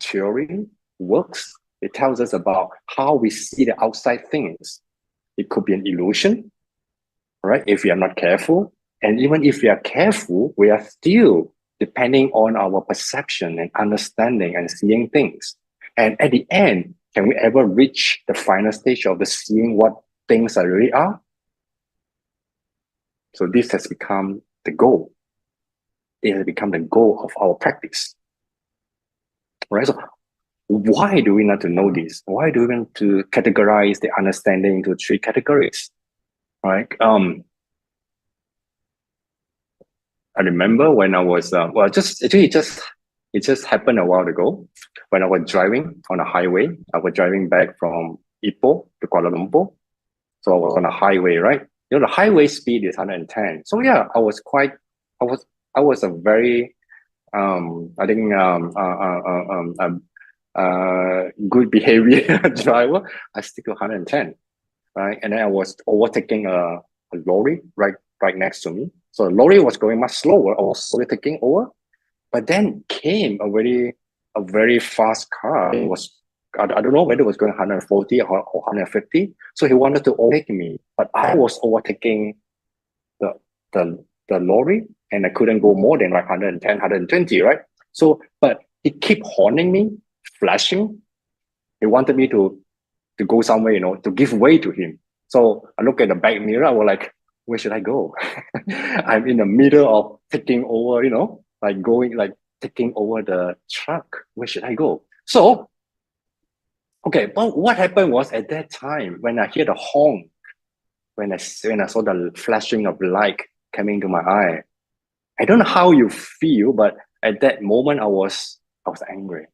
theory works. It tells us about how we see the outside things. It could be an illusion, right? If we are not careful. And even if we are careful, we are still depending on our perception and understanding and seeing things. And at the end, can we ever reach the final stage of the seeing what things really are? So this has become the goal. It has become the goal of our practice. Right? So why do we need to know this? Why do we want to categorize the understanding into 3 categories? Right? I remember when I was it just happened a while ago when I was driving on a highway. I was driving back from Ipoh to Kuala Lumpur. So I was on a highway, right? You know, the highway speed is 110. So yeah, I was a very good behavior driver. I stick to 110, right? And then I was overtaking a lorry right next to me. So the lorry was going much slower. I was overtaking over, but then came a very fast car. It was, I don't know whether it was going 140 or 150. So he wanted to overtake me, but I was overtaking the lorry, and I couldn't go more than like 110, 120, right? So, but he kept horning me, flashing. He wanted me to go somewhere, you know, to give way to him. So I look at the back mirror. I was like, where should I go? I'm in the middle of taking over, you know, taking over the truck. Where should I go? So, okay, but what happened was at that time when I hear the honk, when I saw the flashing of light coming to my eye, I don't know how you feel, but at that moment I was angry.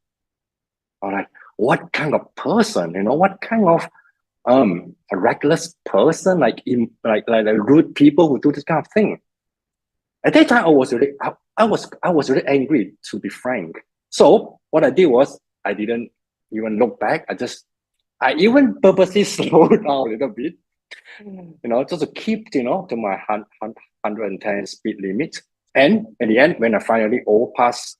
I was like, what kind of person, you know, what kind of a reckless person, like rude people who do this kind of thing. At that time, I was really angry, to be frank. So what I did was I didn't even look back. I even purposely slowed down a little bit, you know, just to keep, you know, to my 110 speed limit. And at the end, when I finally overpassed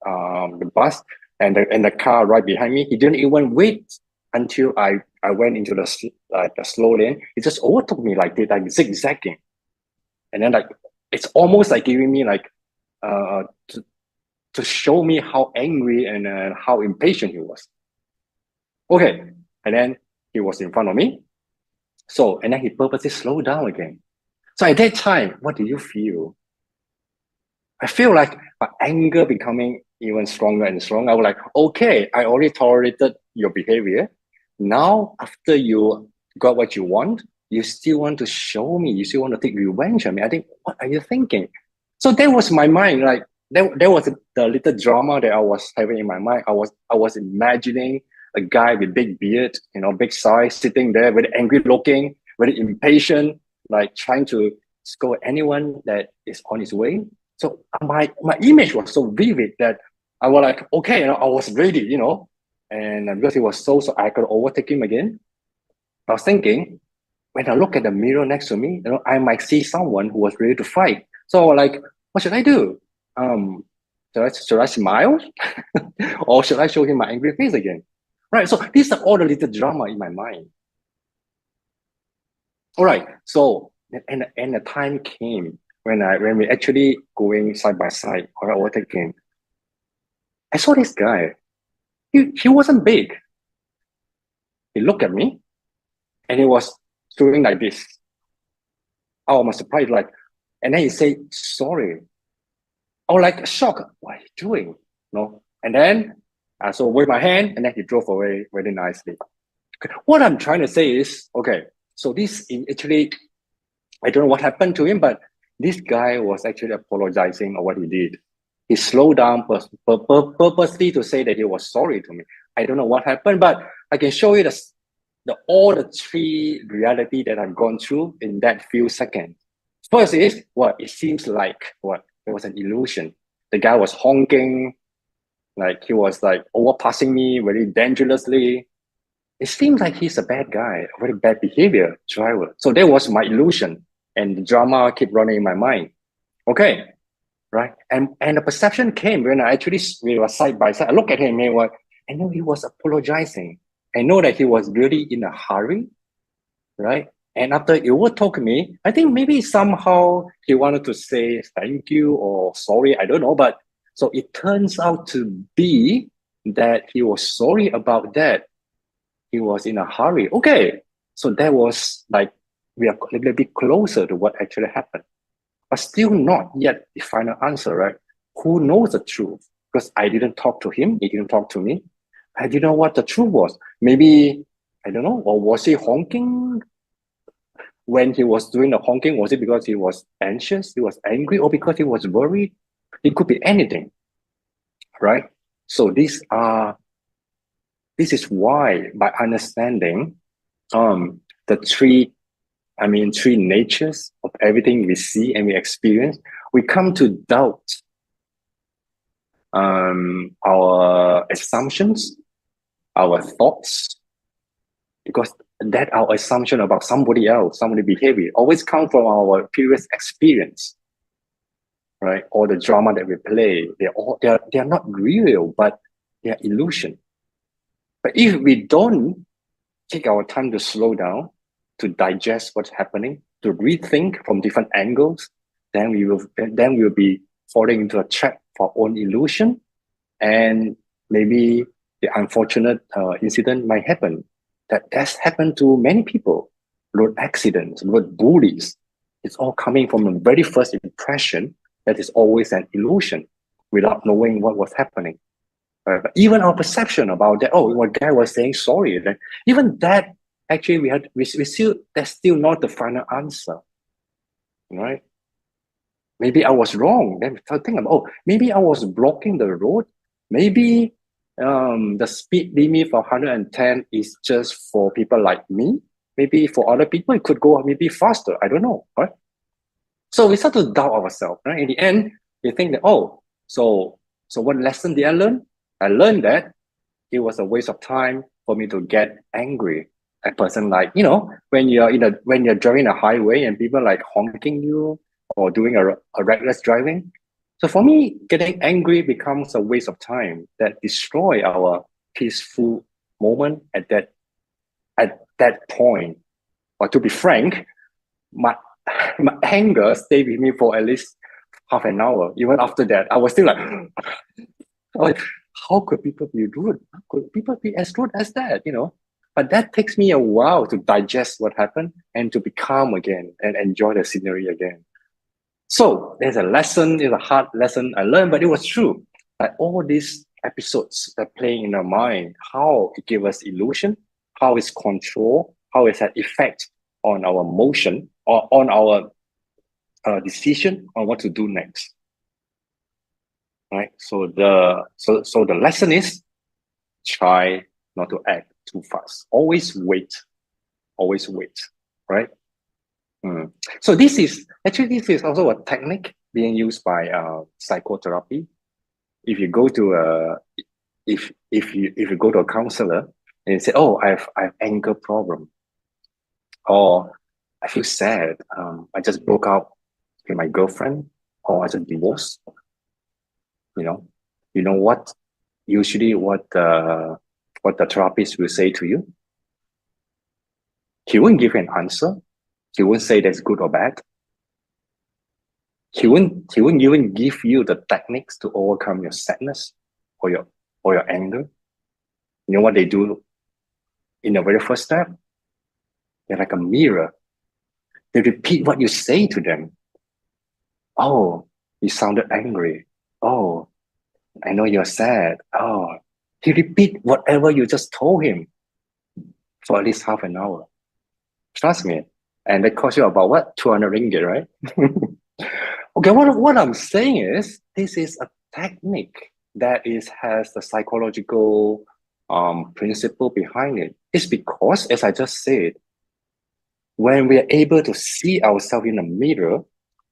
the bus and the car right behind me, he didn't even wait until I went into the slow lane. He just overtook me like zigzagging, and then it's almost like giving me to show me how angry and how impatient he was. Okay, and then he was in front of me. So and then he purposely slowed down again. So at that time, what do you feel? I feel like my anger becoming even stronger and stronger. I was like, okay, I already tolerated your behavior. Now, after you got what you want, you still want to show me, you still want to take revenge on me. I think, what are you thinking? So that was my mind. Like there was the little drama that I was having in my mind. I was imagining a guy with big beard, you know, big size, sitting there, very angry looking, very impatient, like trying to scold anyone that is on his way. So my image was so vivid that I was like, okay, you know, I was ready, you know. And because he was so I could overtake him again. I was thinking, when I look at the mirror next to me, you know, I might see someone who was ready to fight. So like, what should I do? Should I smile? Or should I show him my angry face again? Right. So these are all the little drama in my mind. All right. So and the time came when we actually going side by side or overtaking. I saw this guy. He wasn't big. He looked at me and he was doing like this. I was surprised, like, and then he said, sorry. I was like shocked. What are you doing? No. And then I so waved my hand and then he drove away very nicely. Okay. What I'm trying to say is, okay, so this actually, I don't know what happened to him, but this guy was actually apologizing for what he did. He slowed down purposely to say that he was sorry to me. I don't know what happened, but I can show you all the 3 reality that I've gone through in that few seconds. First is it seems like it was an illusion. The guy was honking, like he was like overpassing me very dangerously. It seems like he's a bad guy, a very bad behavior driver. So that was my illusion. and the drama keep running in my mind. Okay, right? And the perception came when we were side by side. I look at him and I know he was apologizing. I know that he was really in a hurry, right? And after he would talk to me, I think maybe somehow he wanted to say thank you or sorry, I don't know. But so it turns out to be that he was sorry about that. He was in a hurry. Okay, so that was like, we are a little bit closer to what actually happened. But still not yet the final answer, right? Who knows the truth? Because I didn't talk to him, he didn't talk to me. I didn't know what the truth was. Maybe, I don't know, or was he honking? When he was doing the honking, was it because he was anxious, he was angry, or because he was worried? It could be anything, right? So this is why, by understanding the three natures of everything we see and we experience, we come to doubt our assumptions, our thoughts, because that our assumption about somebody else, somebody behavior, always come from our previous experience, right? Or the drama that we play, they are not real, but they are illusion. But if we don't take our time to slow down, to digest what's happening, to rethink from different angles, then we will be falling into a trap for our own illusion, and maybe the unfortunate incident might happen. That's happened to many people. Road accidents, road bullies. It's all coming from the very first impression that is always an illusion, without knowing what was happening. But even our perception about that, oh, what guy was saying sorry, then even that, actually that's still not the final answer, right? Maybe I was wrong. Then think about, oh, maybe I was blocking the road. Maybe the speed limit for 110 is just for people like me. Maybe for other people, it could go maybe faster. I don't know, right? So we start to doubt ourselves, right? In the end, we think that, oh, so what lesson did I learn? I learned that it was a waste of time for me to get angry. A person like, when you're driving a highway and people like honking you or doing a reckless driving. So for me, getting angry becomes a waste of time that destroy our peaceful moment at that point. Or to be frank, my anger stayed with me for at least half an hour. Even after that, I was still like, how could people be rude? How could people be as rude as that? But that takes me a while to digest what happened and to be calm again and enjoy the scenery again. So there's a hard lesson I learned, but it was true. Like all these episodes that playing in our mind, how it gives us illusion, how it's control, how it's an effect on our motion or on our decision on what to do next. Right. So the lesson is, try not to act too fast. Always wait. Right. So this is also a technique being used by psychotherapy. If you go to if you go to a counselor and you say, oh, I have anger problem, or I feel sad, I just broke up with my girlfriend, or I just divorced. You know what? Usually, what the therapist will say to you, he won't give you an answer. He won't say that's good or bad. He won't even give you the techniques to overcome your sadness or your anger. You know what they do in the very first step? They're like a mirror. They repeat what you say to them. Oh, you sounded angry. Oh, I know you're sad. Oh, he repeat whatever you just told him for at least half an hour. Trust me. And that costs you about what? 200 ringgit, right? Okay, what I'm saying is, this is a technique that has the psychological principle behind it. It's because, as I just said, when we are able to see ourselves in a mirror,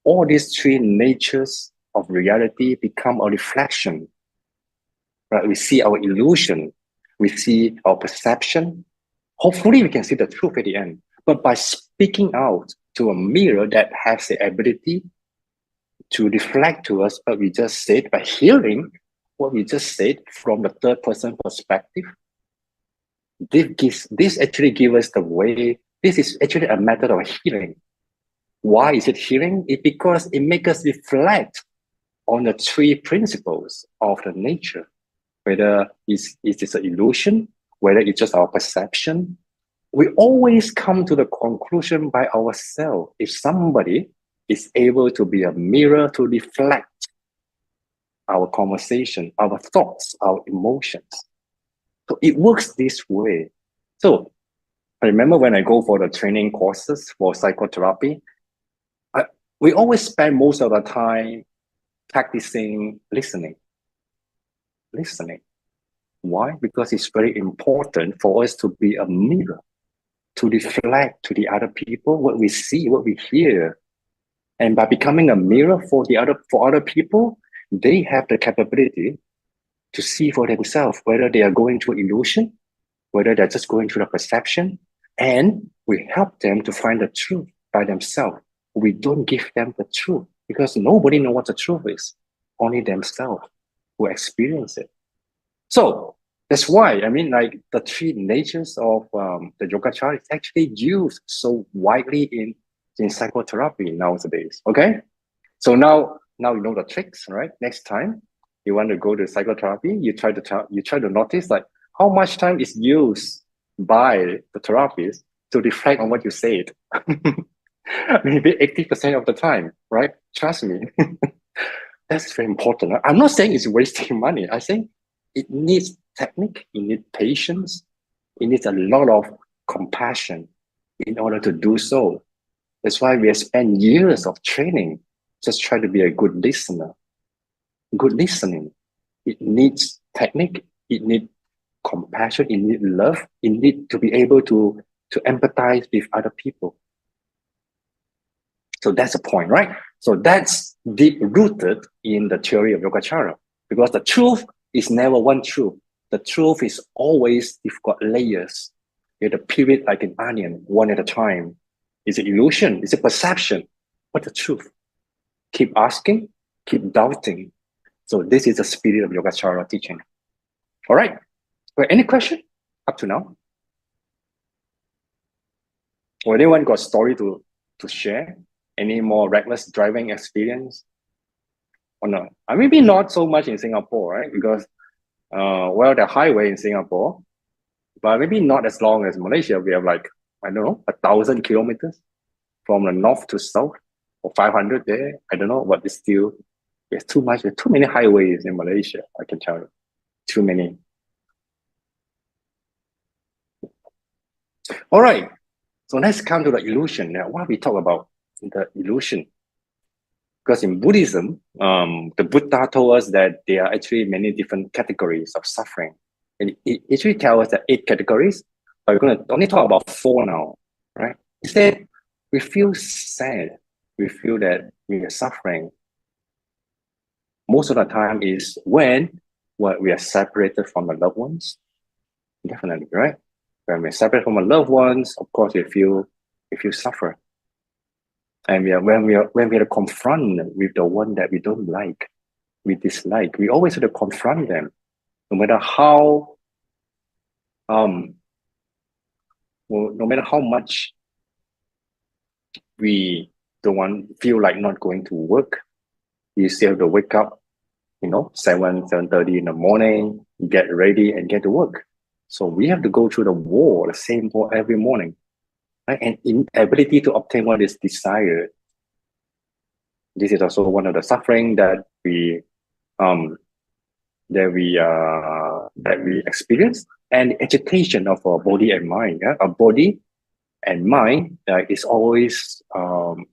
all these three natures of reality become a reflection. Right? We see our illusion, we see our perception. Hopefully, we can see the truth at the end. But by speaking out, to a mirror that has the ability to reflect to us what we just said by hearing what we just said from the third person perspective. This actually gives us the way. This is actually a method of healing. Why is it healing? It's because it makes us reflect on the three principles of the nature, whether it's an illusion, whether it's just our perception. We always come to the conclusion by ourselves. If somebody is able to be a mirror to reflect our conversation, our thoughts, our emotions. So it works this way. So I remember when I go for the training courses for psychotherapy, we always spend most of the time practicing listening. Listening. Why? Because it's very important for us to be a mirror, to reflect to the other people what we see, what we hear. And by becoming a mirror for other people, they have the capability to see for themselves whether they are going through illusion, whether they're just going through the perception, and we help them to find the truth by themselves. We don't give them the truth because nobody knows what the truth is, only themselves who experience it. So that's why, I mean, like the three natures of the Yogācāra is actually used so widely in psychotherapy nowadays. Okay, so now you know the tricks, right? Next time you want to go to psychotherapy, you try to notice like how much time is used by the therapist to reflect on what you said. Maybe 80% of the time, right? Trust me. That's very important. I'm not saying it's wasting money. I think it needs technique, it needs patience, it needs a lot of compassion in order to do so. That's why we have spent years of training, just try to be a good listener. Good listening. It needs technique, it needs compassion, it needs love, it needs to be able to empathize with other people. So that's the point, right? So that's deep rooted in the theory of Yogācāra, because the truth is never one truth. The truth is always, you've got layers. You have to peel it like an onion, one at a time. Is it illusion? Is it perception? What's the truth? Keep asking, keep doubting. So this is the spirit of Yogācāra teaching. All right. Well, any question up to now? Or anyone got a story to share? Any more reckless driving experience? Or no? Maybe not so much in Singapore, right? Because, well, the highway in Singapore, but maybe not as long as Malaysia. We have like, I don't know, 1,000 kilometers from the north to south, or 500 there. I don't know, but it's still, there's too much. There's too many highways in Malaysia, I can tell you. Too many. All right. So let's come to the illusion. Now, what we talk about the illusion? Because in Buddhism, the Buddha told us that there are actually many different categories of suffering. And it actually tells us that 8 categories, but we're going to only talk about 4 now, right? Instead, we feel sad. We feel that we are suffering. Most of the time is when we are separated from our loved ones. Definitely, right? When we're separated from our loved ones, of course, we feel suffer. And when we are to confront with the one that we don't like, we dislike, we always have to confront them, no matter how no matter how much we feel like not going to work, you still have to wake up, 7:30 in the morning, get ready and get to work. So we have to go through the same war every morning. Right? And inability to obtain what is desired. This is also one of the suffering that we experience, and agitation of our body and mind. Yeah? Our body and mind is always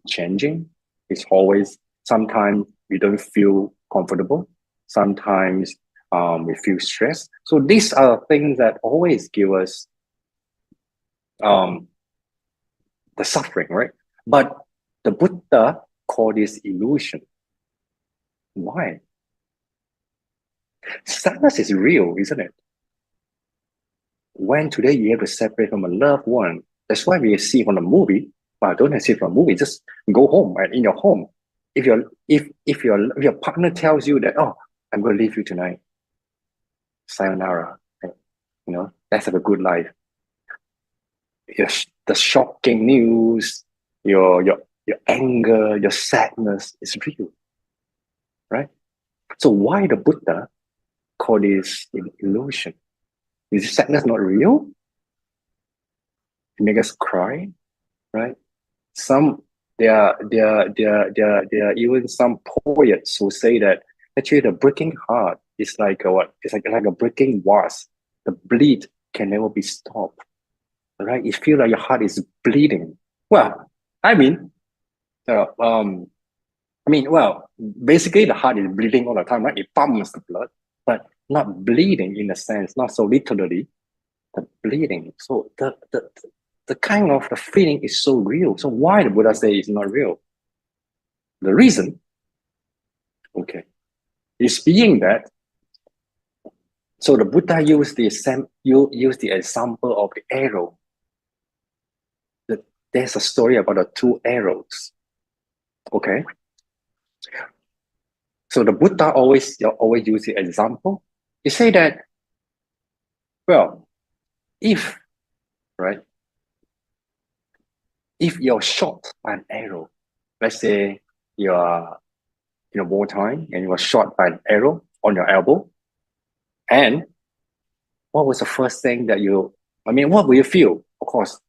changing. It's always, sometimes we don't feel comfortable. Sometimes we feel stressed. So these are things that always give us the suffering, right? But the Buddha called this illusion. Why? Sadness is real, isn't it? When today you have to separate from a loved one, that's why we see from the movie, Wow, don't escape from a movie. Just go home, and in your home, if your partner tells you that, oh, I'm going to leave you tonight, sayonara, let's have a good life. The shocking news, your anger, your sadness is real, right? So why the Buddha call this an illusion? Is sadness not real? It makes us cry, right? There are even some poets who say that actually the breaking heart is like what? It's like a breaking vase. The bleed can never be stopped, right? You feel like your heart is bleeding. Well, basically the heart is bleeding all the time, right? It pumps the blood, but not bleeding in a sense, not so literally, but bleeding. So the kind of the feeling is so real. So why the Buddha say it's not real? The reason, is being that. So the Buddha used the example of the arrow. There's a story about the two arrows. Okay. So the Buddha always use the example. He say that, well, if you're shot by an arrow, let's say you're in a wartime and you were shot by an arrow on your elbow, and what was the first thing that what will you feel? Of course,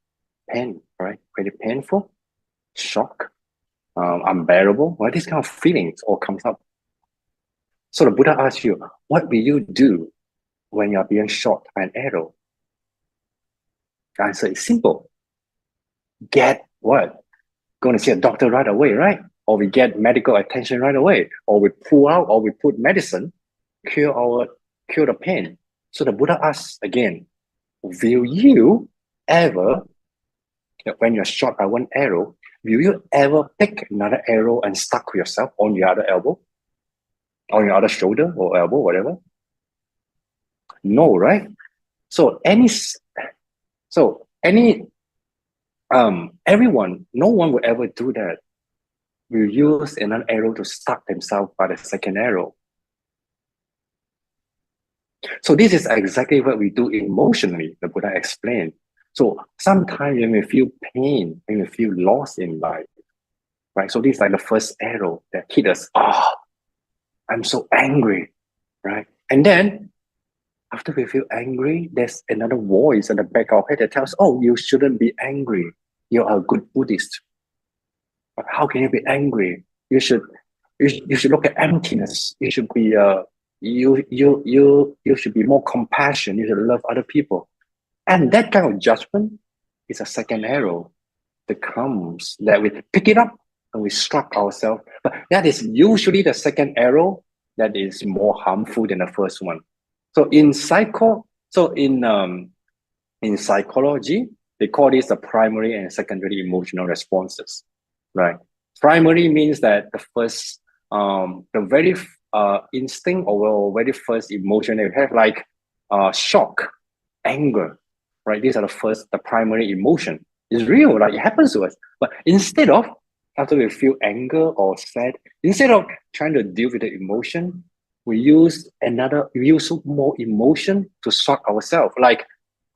pain, right? Very painful, shock, unbearable. Well, these kind of feelings all comes up. So the Buddha asks you, what will you do when you're being shot by an arrow? The answer is simple. Get what? Going to see a doctor right away, right? Or we get medical attention right away, or we pull out, or we put medicine, cure the pain. So the Buddha asks again, will you ever, when you're shot by one arrow, will you ever pick another arrow and stuck yourself on your other elbow, on your other shoulder or elbow, whatever? No, right? Everyone, no one will ever do that. Will use another arrow to stuck themselves by the second arrow. So this is exactly what we do emotionally, the Buddha explained. So sometimes when we feel pain, when we feel loss in life, right? So this is like the first arrow that hit us. Oh, I'm so angry, right? And then after we feel angry, there's another voice at the back of our head that tells, oh, you shouldn't be angry. You're a good Buddhist. But how can you be angry? You should look at emptiness. You should be you should be more compassionate. You should love other people. And that kind of judgment is a second arrow that comes, that we pick it up and we struck ourselves. But that is usually the second arrow that is more harmful than the first one. So in psychology, they call this the primary and secondary emotional responses, right? Primary means that the first, the very instinct or very first emotion that we have, like shock, anger, right? These are the primary emotion. It's real, like it happens to us. But instead of, after we feel anger or sad, instead of trying to deal with the emotion, we use more emotion to shock ourselves. Like,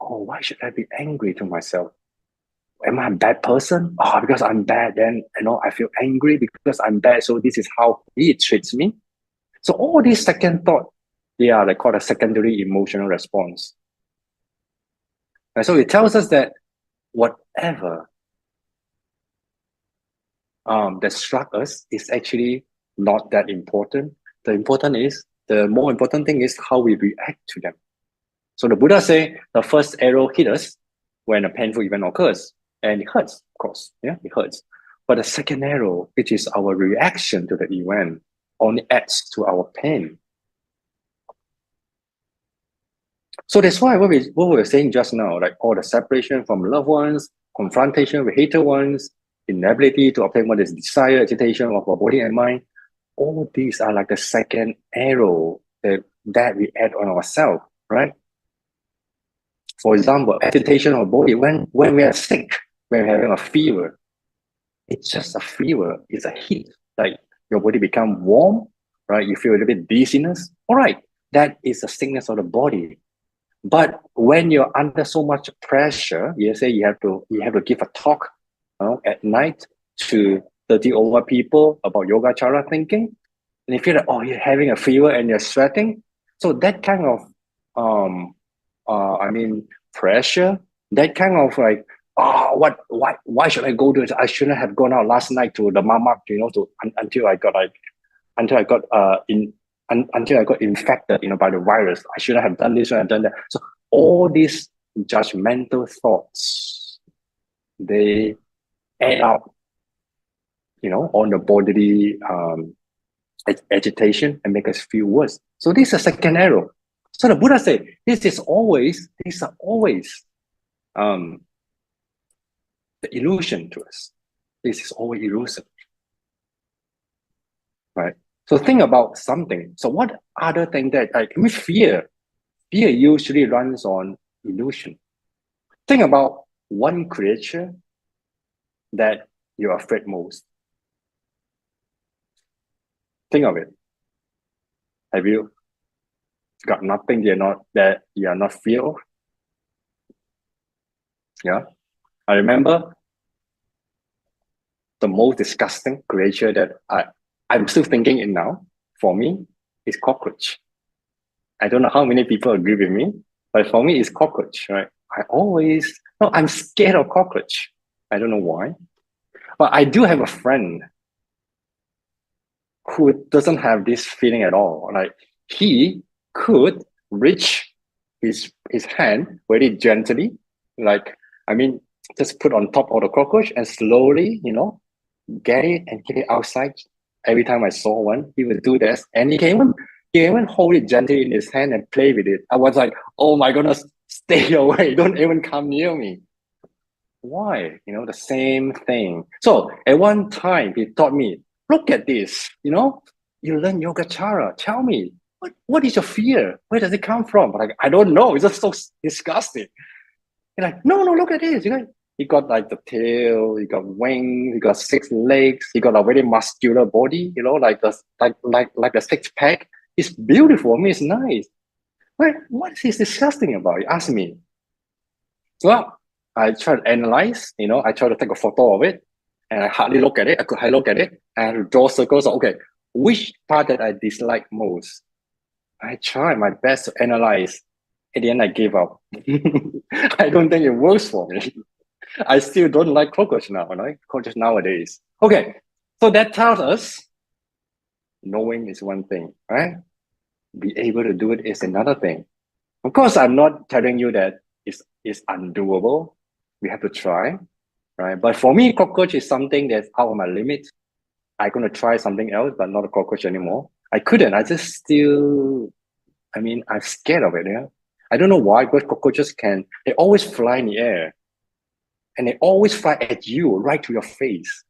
oh, why should I be angry to myself? Am I a bad person? Oh, because I'm bad, then I feel angry because I'm bad. So this is how he treats me. So all these second thought, they are called a secondary emotional response. And so it tells us that whatever that struck us is actually not that important. The more important thing is how we react to them. So the Buddha say the first arrow hit us when a painful event occurs, and it hurts, of course. Yeah, it hurts. But the second arrow, which is our reaction to the event, only adds to our pain. So that's why what we were saying just now, like all the separation from loved ones, confrontation with hated ones, inability to obtain what is desired, agitation of our body and mind, all these are like the second arrow that we add on ourselves, right? For example, agitation of body, when we are sick, when we're having a fever, It's just a fever. It's a heat. Like your body become warm, right? You feel a little bit dizziness. All right, that is a sickness of the body. But when you're under so much pressure, you say you have to give a talk at night to 30 over people about Yogācāra thinking, and you feel like, oh, you're having a fever and you're sweating. So that kind of pressure, that kind of like, oh, why should I go to it? I shouldn't have gone out last night to the mama, until I got infected, by the virus. I shouldn't have done this, shouldn't have done that. So all these judgmental thoughts, they add up, on the bodily agitation and make us feel worse. So this is a second arrow. So the Buddha said, these are always the illusion to us. This is always illusion, right? So think about something. So what other thing that, fear usually runs on illusion. Think about one creature that you're afraid most. Think of it. Have you got nothing that you are not fear of? Yeah. I remember the most disgusting creature that I'm still thinking it now, for me, is cockroach. I don't know how many people agree with me, but for me, it's cockroach, right? I'm scared of cockroach. I don't know why. But I do have a friend who doesn't have this feeling at all. Like, he could reach his hand very gently, just put on top of the cockroach and slowly, get it outside. Every time I saw one, he would do this, and he can even hold it gently in his hand and play with it. I was like, oh my goodness, stay away, don't even come near me. Why? The same thing. So at one time, he taught me, look at this, you learn Yogācāra. Tell me, what is your fear? Where does it come from? Like, I don't know. It's just so disgusting. You're like, no, look at this. He got like the tail, he got wings, he got 6 legs, he got a very muscular body, like the 6-pack. It's beautiful. I mean, it's nice. What is disgusting about it? Ask me. Well, I try to analyze, I try to take a photo of it, and I hardly look at it. I look at it and draw circles. Okay, which part that I dislike most? I try my best to analyze. At the end, I gave up. I don't think it works for me. I still don't like cockroach now, right? Cockroach nowadays. Okay, so that tells us knowing is one thing, right? Be able to do it is another thing. Of course, I'm not telling you that it's undoable. We have to try, right? But for me, cockroach is something that's out of my limit. I'm going to try something else, but not a cockroach anymore. I couldn't. I'm scared of it, yeah? I don't know why, but cockroaches they always fly in the air. And they always fly at you, right to your face.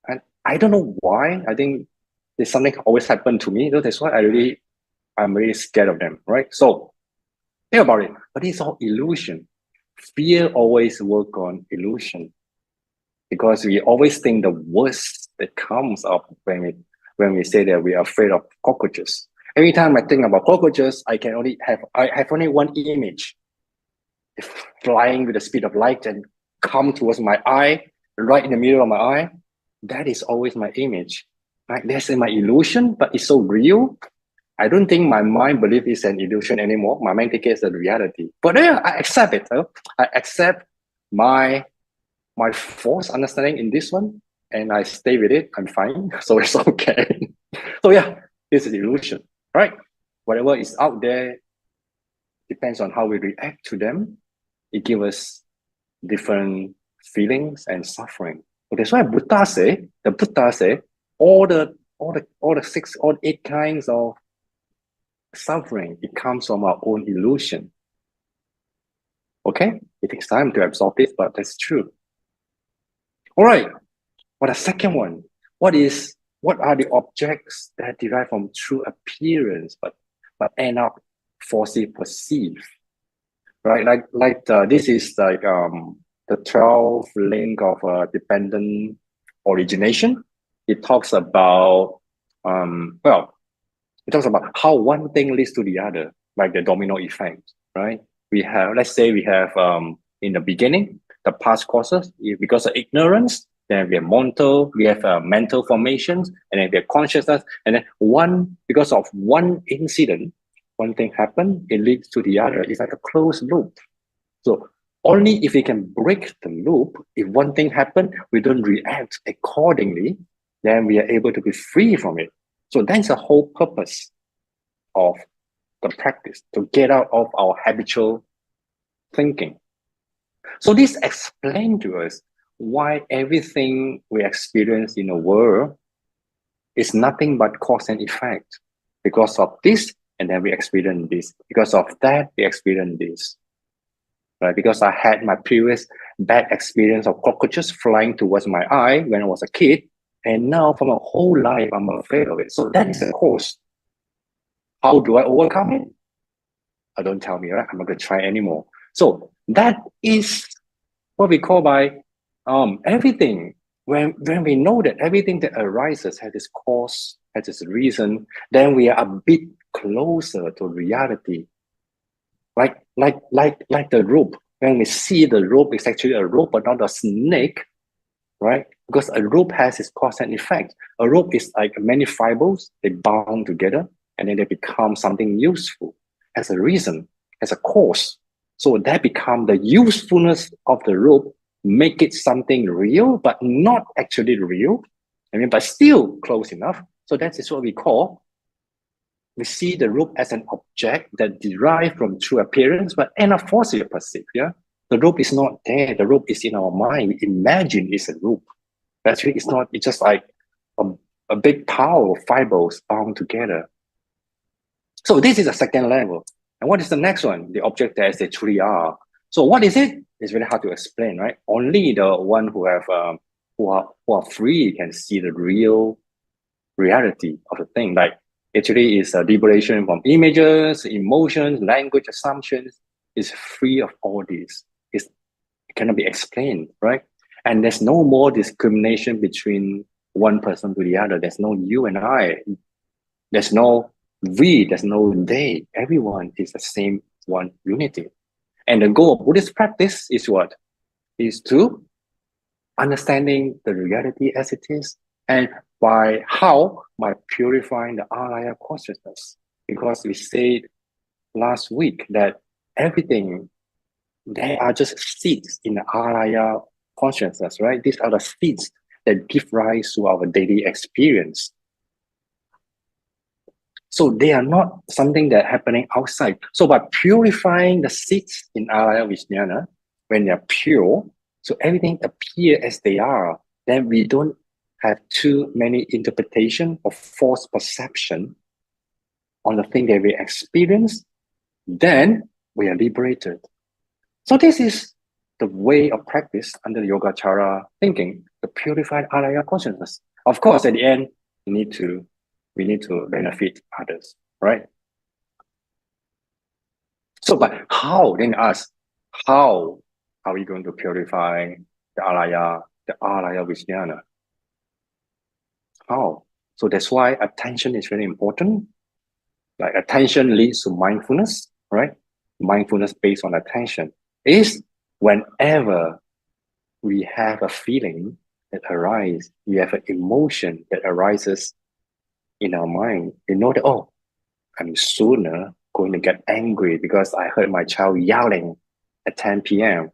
And I don't know why. I think there's something always happened to me. So that's why I'm really scared of them, right? So think about it. But it's all illusion. Fear always works on illusion. Because we always think the worst that comes up when we say that we are afraid of cockroaches. Every time I think about cockroaches, I have only one image. Flying with the speed of light and come towards my eye, right in the middle of my eye. That is always my image. Right? That's my illusion, but it's so real. I don't think my mind believes it's an illusion anymore. My mind thinks it's a reality. But yeah, I accept it. I accept my false understanding in this one, and I stay with it. I'm fine. So it's okay. So yeah, this is illusion, right? Whatever is out there depends on how we react to them. It gives us different feelings and suffering. So that's why the Buddha say, all the 8 kinds of suffering, it comes from our own illusion. Okay? It takes time to absorb this, but that's true. All right. But the second one, what are the objects that derive from true appearance, but end up falsely perceived? Right, this is like the 12 link of dependent origination. It talks about, well, it talks about how one thing leads to the other, like the domino effect, right? We have, let's say we have, in the beginning, the past causes, because of ignorance, then we have mental formations, and then we have consciousness, and then because of one incident, one thing happened, it leads to the other. It's like a closed loop. So only if we can break the loop, if one thing happened, we don't react accordingly, then we are able to be free from it. So that's the whole purpose of the practice, to get out of our habitual thinking. So this explains to us why everything we experience in the world is nothing but cause and effect. Because of this, and then we experience this. Because of that, we experience this. Right? Because I had my previous bad experience of cockroaches flying towards my eye when I was a kid, and now for my whole life, I'm afraid of it. So that is the cause. How do I overcome it? Don't tell me, right? I'm not going to try anymore. So that is what we call by everything. When we know that everything that arises has its cause, has its reason, then we are a bit closer to reality. Like the rope. When we see the rope, it's actually a rope, but not a snake, right? Because a rope has its cause and effect. A rope is like many fibers, they bound together, and then they become something useful, as a reason, as a cause. So that become the usefulness of the rope, make it something real, but not actually real. But still close enough. So that is what we call, we see the rope as an object that derived from true appearance, but not forcibly perceived. Yeah, the rope is not there. The rope is in our mind. We imagine it's a rope. Actually, it's not. It's just like a big pile of fibers bound together. So this is the second level. And what is the next one? The object as they truly are. So what is it? It's very hard to explain, right? Only the one who have who are free can see the real reality of the thing. Like actually, is a liberation from images, emotions, language, assumptions. Is free of all this. It cannot be explained, right? And there's no more discrimination between one person to the other. There's no you and I. There's no we, there's no they. Everyone is the same one unity. And the goal of Buddhist practice is what? Is to understanding the reality as it is. And by how? By purifying the alaya consciousness. Because we said last week that everything, they are just seeds in the alaya consciousness, right? These are the seeds that give rise to our daily experience. So they are not something that happening outside. So by purifying the seeds in alaya vijnana, when they are pure, so everything appear as they are, then we don't have too many interpretation or false perception on the thing that we experience, then we are liberated. So this is the way of practice under the Yogācāra thinking, the purified alaya consciousness. Of course, at the end, we need to benefit others, right? So, but how? Then ask, how are we going to purify the alaya vijnana? How? So that's why attention is very important. Like attention leads to mindfulness, right? Mindfulness based on attention is whenever we have a feeling that arises, we have an emotion that arises in our mind, we know that, oh, I'm sooner going to get angry because I heard my child yelling at 10 p.m.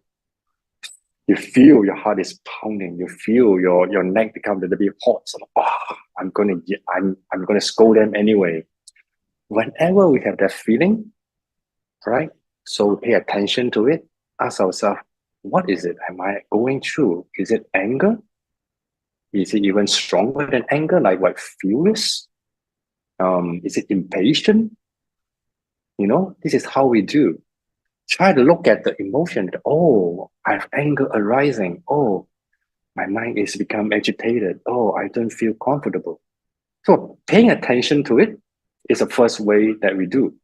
You feel your heart is pounding. You feel your neck become a little bit hot. So, oh, I'm gonna scold them anyway. Whenever we have that feeling, right? So pay attention to it. Ask ourselves, what is it? Am I going through? Is it anger? Is it even stronger than anger? Like what, furious? Is it impatient? You know, this is how we do. Try to look at the emotion. Oh, I have anger arising. Oh, my mind is become agitated. Oh, I don't feel comfortable. So paying attention to it is the first way that we do.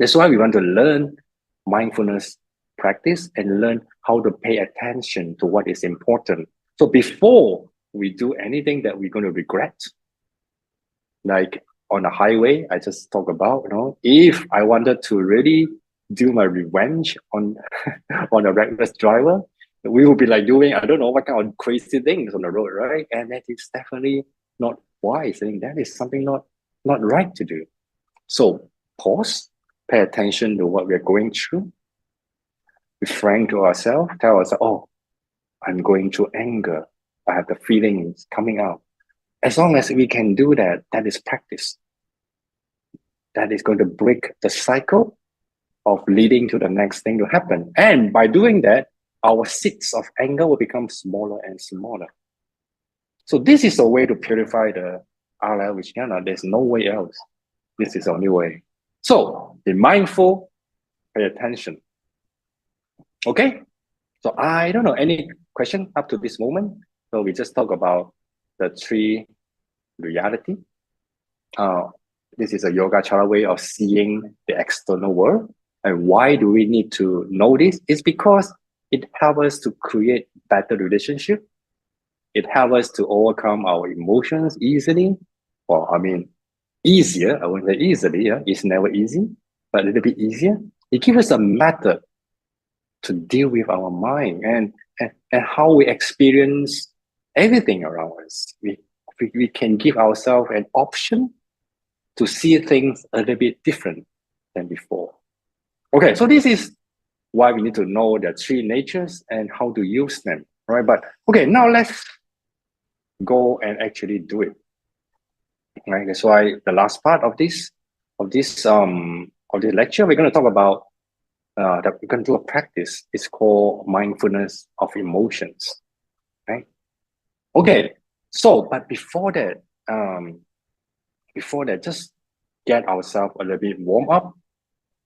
That's why we want to learn mindfulness practice and learn how to pay attention to what is important. So before we do anything that we're going to regret. Like on the highway, I just talk about, if I wanted to really do my revenge on on a reckless driver, we will be like doing, I don't know what kind of crazy things on the road, right? And that is definitely not wise. I think that is something not right to do. So pause, pay attention to what we're going through. Be frank to ourselves, tell ourselves, oh, I'm going through anger. I have the feelings coming out. As long as we can do that, that is practice. That is going to break the cycle of leading to the next thing to happen. And by doing that, our seeds of anger will become smaller and smaller. So this is a way to purify the Ala Vijnana. There's no way else. This is the only way. So be mindful, pay attention. Okay? So I don't know, any question up to this moment? So we just talk about the three reality. This is a Yogācāra way of seeing the external world. And why do we need to know this? It's because it helps us to create better relationship. It helps us to overcome our emotions easily. Well, I mean, easier. I won't say easily. Yeah? It's never easy, but a little bit easier. It gives us a method to deal with our mind and how we experience everything around us. We can give ourselves an option to see things a little bit different than before. Okay, so this is why we need to know the three natures and how to use them, right? But okay, now let's go and actually do it. Right, that's why the last part of this lecture, we're going to talk about that we're going to do a practice. It's called mindfulness of emotions, right? Okay, so but before that, just get ourselves a little bit warm up.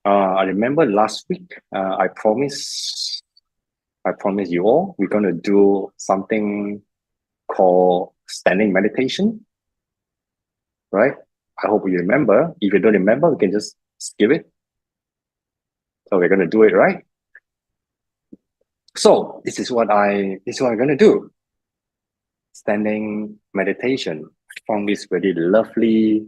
I remember last week, I promised you all we're going to do something called standing meditation, right? I hope you remember. If you don't remember, we can just skip it. So we're going to do it, right? So this is what I'm going to do. Standing meditation. From this very lovely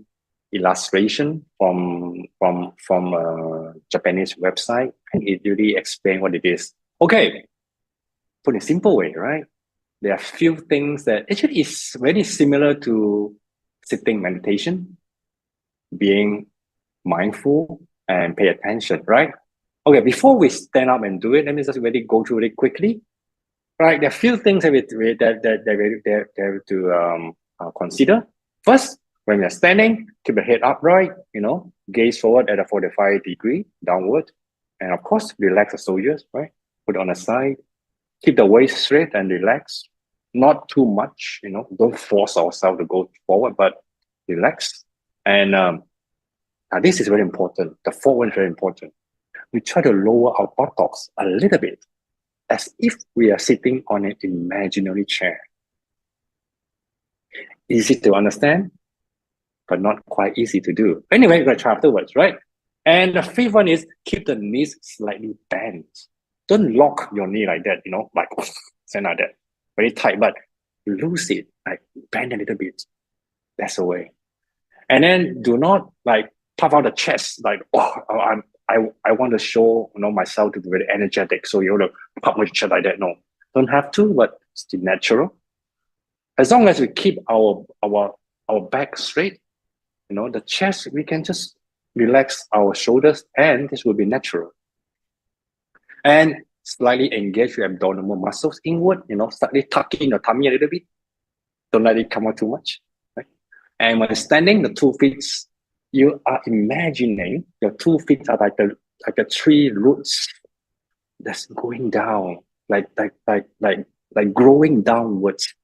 illustration from a Japanese website, and it really explains what it is. Okay, put in a simple way, right? There are few things that actually is very similar to sitting meditation, being mindful and pay attention, right? Okay, before we stand up and do it, let me just really go through it quickly. Right, there are few things that we have to consider. First, when you're standing, keep the head upright, gaze forward at a 45-degree downward. And of course, relax the shoulders, right? Put it on the side. Keep the waist straight and relax. Not too much, don't force ourselves to go forward, but relax. And this is very important. The fourth one is very important. We try to lower our buttocks a little bit, as if we are sitting on an imaginary chair. Easy to understand, but not quite easy to do. Anyway, we're going to try afterwards, right? And the fifth one is keep the knees slightly bent. Don't lock your knee like that, like stand like that, very tight, but loose it, like bend a little bit. That's the way. And then do not like puff out the chest, like, I want to show myself to be very energetic. So you want to pop my chest like that. No, don't have to, but it's still natural. As long as we keep our back straight, the chest, we can just relax our shoulders, and this will be natural. And slightly engage your abdominal muscles inward, slightly tuck in your tummy a little bit. Don't let it come out too much. Right? And when standing, the 2 feet, you are imagining your 2 feet are like the tree roots that's going down, like growing downwards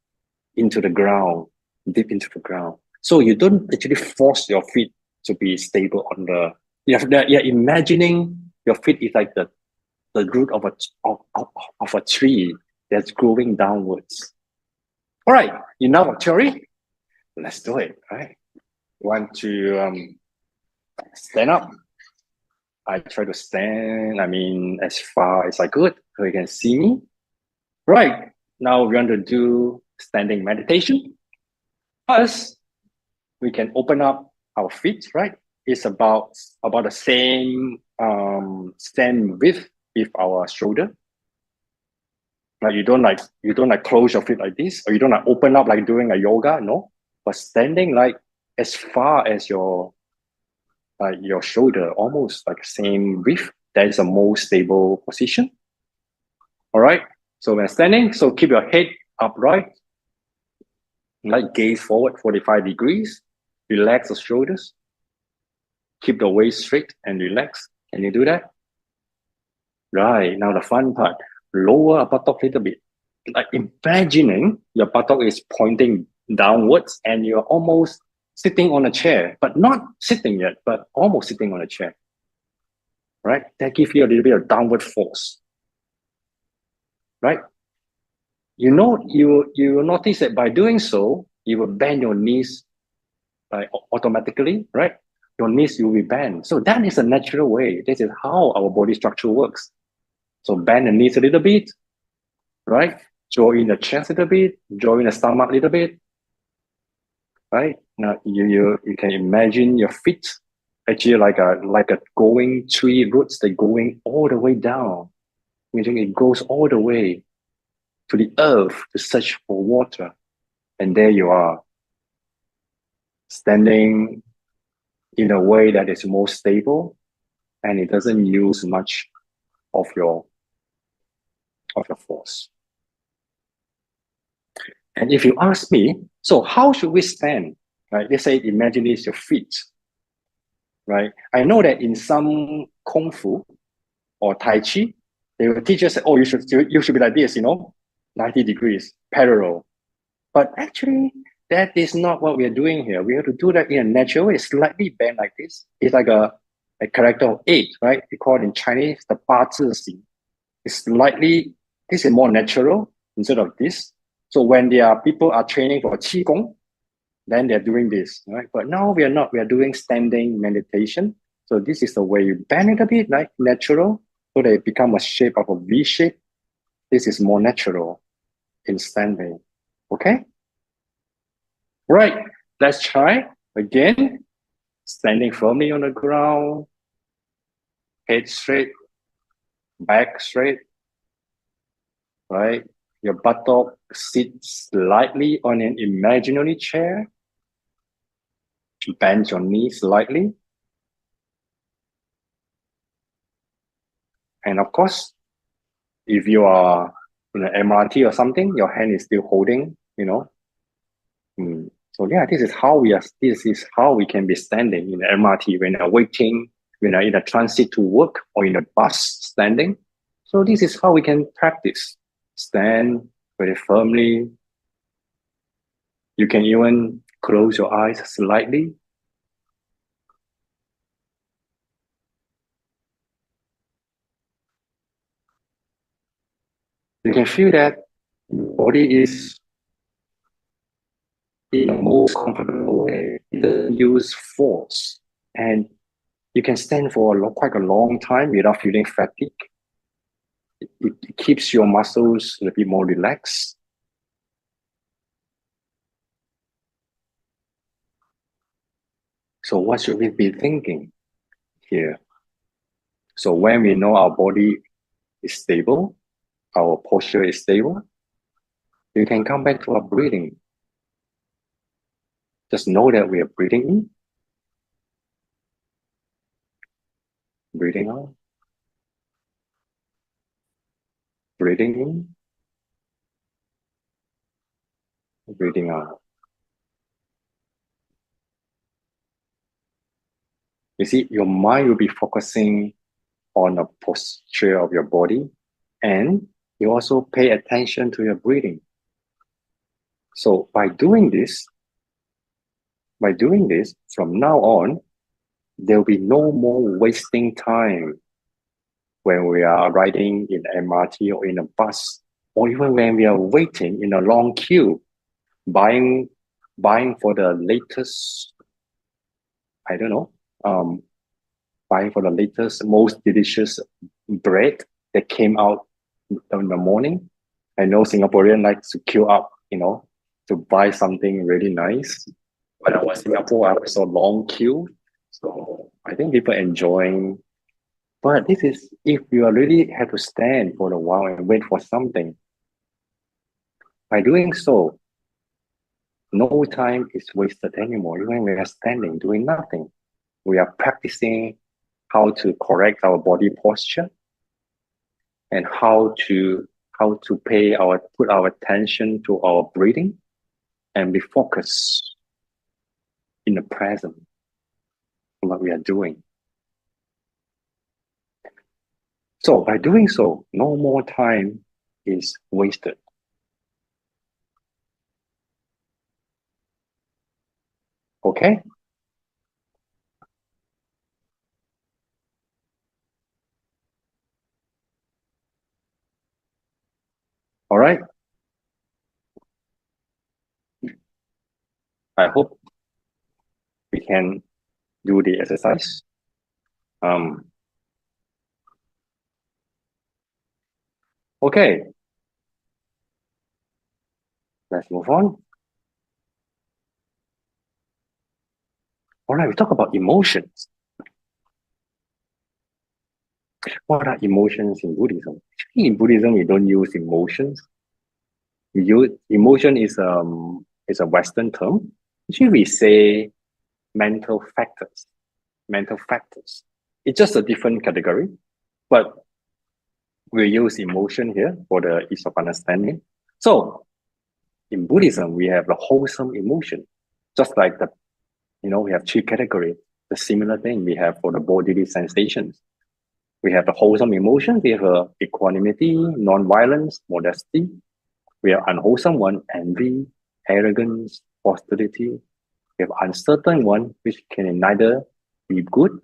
into the ground, deep into the ground. So you don't actually force your feet to be stable on the. You're imagining your feet is like the root of a tree that's growing downwards. All right, enough of theory. Let's do it. All right. Want to stand up. I try to stand, as far as I could so you can see me. Right, now we want to do standing meditation. First, we can open up our feet, right? It's about the same width with our shoulder. Like you don't like close your feet like this, or you don't like open up like doing a yoga, no. But standing like as far as your shoulder, almost like same width. That is a more stable position. All right. So when standing, so keep your head upright, like gaze forward 45 degrees. Relax the shoulders. Keep the waist straight and relax. Can you do that? Right. Now the fun part. Lower a buttock a little bit. Like imagining your buttock is pointing downwards and you're almost sitting on a chair, but not sitting yet, but almost sitting on a chair. Right? That gives you a little bit of downward force. Right? You will notice that by doing so, you will bend your knees automatically, right? Your knees will be bent. So that is a natural way. This is how our body structure works. So bend the knees a little bit, right? Draw in the chest a little bit, draw in the stomach a little bit, right? Now you can imagine your feet actually like a going tree roots. They're going all the way down, meaning it goes all the way to the earth to search for water. And there you are, standing in a way that is more stable and it doesn't use much of your force. And if you ask me, so how should we stand? Right? Let's say imagine it's your feet. Right? I know that in some Kung Fu or Tai Chi, they will teach us, oh, you should be like this, 90 degrees, parallel. But actually, that is not what we are doing here. We have to do that in a natural way, slightly bent like this. It's like a character of 8, right? We call it in Chinese the 八字形. It's slightly, this is more natural instead of this. So when people are training for Qigong, then they're doing this, right? But now we are not. We are doing standing meditation. So this is the way you bend it a bit, like natural, so they become a shape of a V shape. This is more natural in standing. Okay? Right. Let's try again. Standing firmly on the ground. Head straight. Back straight. Right? Your buttock sits slightly on an imaginary chair. Bend your knees slightly. And of course, if you are in an MRT or something, your hand is still holding, So yeah, this is how we can be standing in the MRT when you're waiting, when you're in a transit to work or in a bus standing. So this is how we can practice. Stand very firmly. You can even close your eyes slightly. You can feel that your body is in the most comfortable way. It doesn't use force. And you can stand for quite a long time without feeling fatigue. It keeps your muscles a bit more relaxed. So what should we be thinking here? So when we know our body is stable, our posture is stable, you can come back to our breathing. Just know that we are breathing in, breathing out, breathing in, breathing out. You see, your mind will be focusing on the posture of your body, and you also pay attention to your breathing. So by doing this, from now on, there will be no more wasting time when we are riding in MRT or in a bus, or even when we are waiting in a long queue, buying for the latest, buying for the latest, most delicious bread that came out in the morning. I know Singaporean like to queue up, to buy something really nice. When I was in Singapore, I was so long queue. So I think people enjoying. But this is if you really have to stand for a while and wait for something. By doing so, no time is wasted anymore. Even when we are standing, doing nothing, we are practicing how to correct our body posture and how to put our attention to our breathing and be focused in the present on what we are doing. So by doing so, no more time is wasted. Okay? All right. I hope we can do the exercise. Okay. Let's move on. All right, we talk about emotions. What are emotions in Buddhism? Actually, in Buddhism, we don't use emotions. We use emotion is a Western term. Actually, we say mental factors. Mental factors. It's just a different category, but we use emotion here for the ease of understanding. So, in Buddhism, we have the wholesome emotion, just like we have three categories. The similar thing we have for the bodily sensations. We have the wholesome emotion, we have equanimity, non-violence, modesty. We have unwholesome one, envy, arrogance, hostility. We have uncertain one, which can neither be good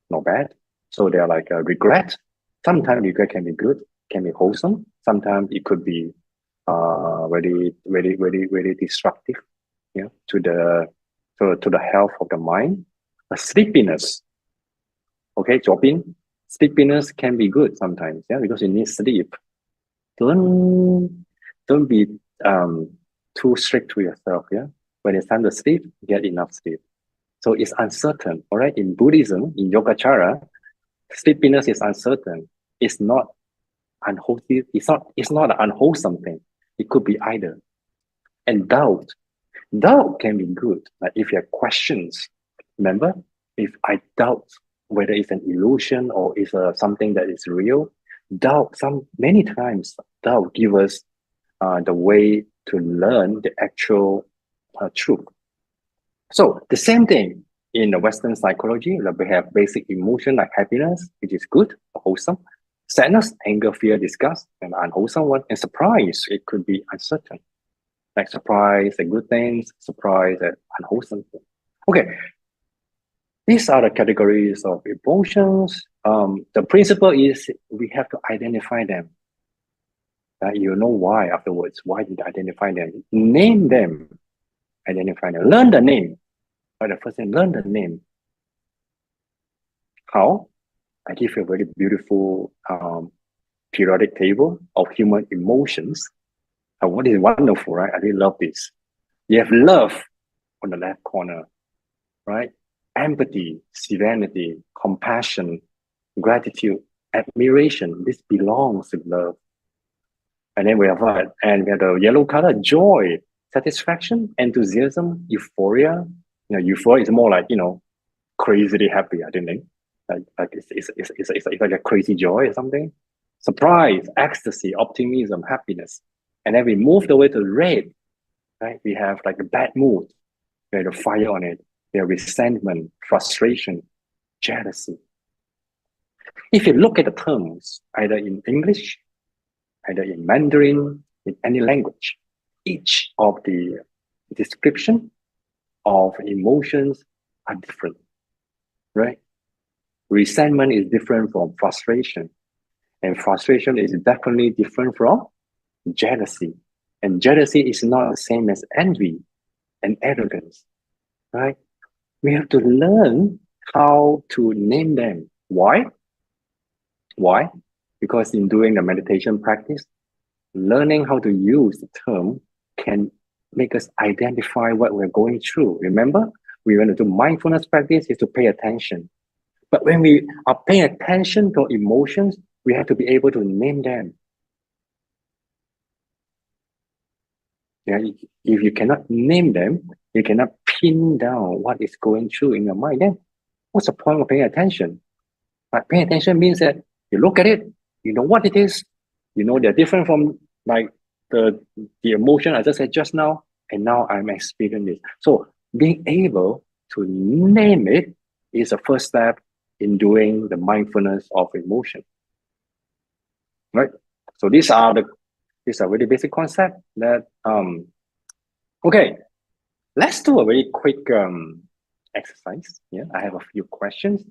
nor bad. So they are like a regret. Sometimes regret can be good, can be wholesome. Sometimes it could be very destructive, to the health of the mind. A sleepiness. Okay, Jobin, sleepiness can be good sometimes, because you need sleep. Don't be too strict to yourself, When it's time to sleep, get enough sleep. So it's uncertain, all right? In Buddhism, in Yogacara, sleepiness is uncertain. It's not unhealthy. It's not an unwholesome thing. It could be either. And doubt can be good. Like if you have questions, remember, if I doubt whether it's an illusion or is something that is real, many times doubt gives us the way to learn the actual truth. So the same thing in the Western psychology, that we have basic emotion like happiness, which is good, wholesome. Sadness, anger, fear, disgust, and unwholesome one. And surprise, it could be uncertain. Like surprise at good things, surprise at unwholesome things. Okay, these are the categories of emotions. The principle is we have to identify them. You know why afterwards. Why did I identify them? Name them. Identify them. Learn the name. Right, the first thing, learn the name. How? I give you a very beautiful periodic table of human emotions. What is wonderful, right? I really love this. You have love on the left corner, right? Empathy, serenity, compassion, gratitude, admiration. This belongs to love. And then we have what? And we have the yellow color, joy, satisfaction, enthusiasm, euphoria. Euphoria is more like, crazily happy, I think. Like it's like a crazy joy or something. Surprise, ecstasy, optimism, happiness. And then we move the way to red, right? We have like a bad mood. We have the fire on it. We have resentment, frustration, jealousy. If you look at the terms, either in English, either in Mandarin, in any language, each of the description of emotions are different, right? Resentment is different from frustration, and frustration is definitely different from jealousy. And jealousy is not the same as envy and arrogance, right? We have to learn how to name them. Why? Why? Because in doing the meditation practice, learning how to use the term can make us identify what we're going through. Remember, we want to do mindfulness practice is to pay attention. But when we are paying attention to emotions, we have to be able to name them. Yeah, if you cannot name them, you cannot pin down what is going through in your mind. Then what's the point of paying attention? But paying attention means that you look at it, you know what it is, you know they're different from like the emotion I just said just now, and now I'm experiencing this. So being able to name it is the first step in doing the mindfulness of emotion. Right? So these are really basic concept that okay, let's do a very quick exercise. Yeah, I have a few questions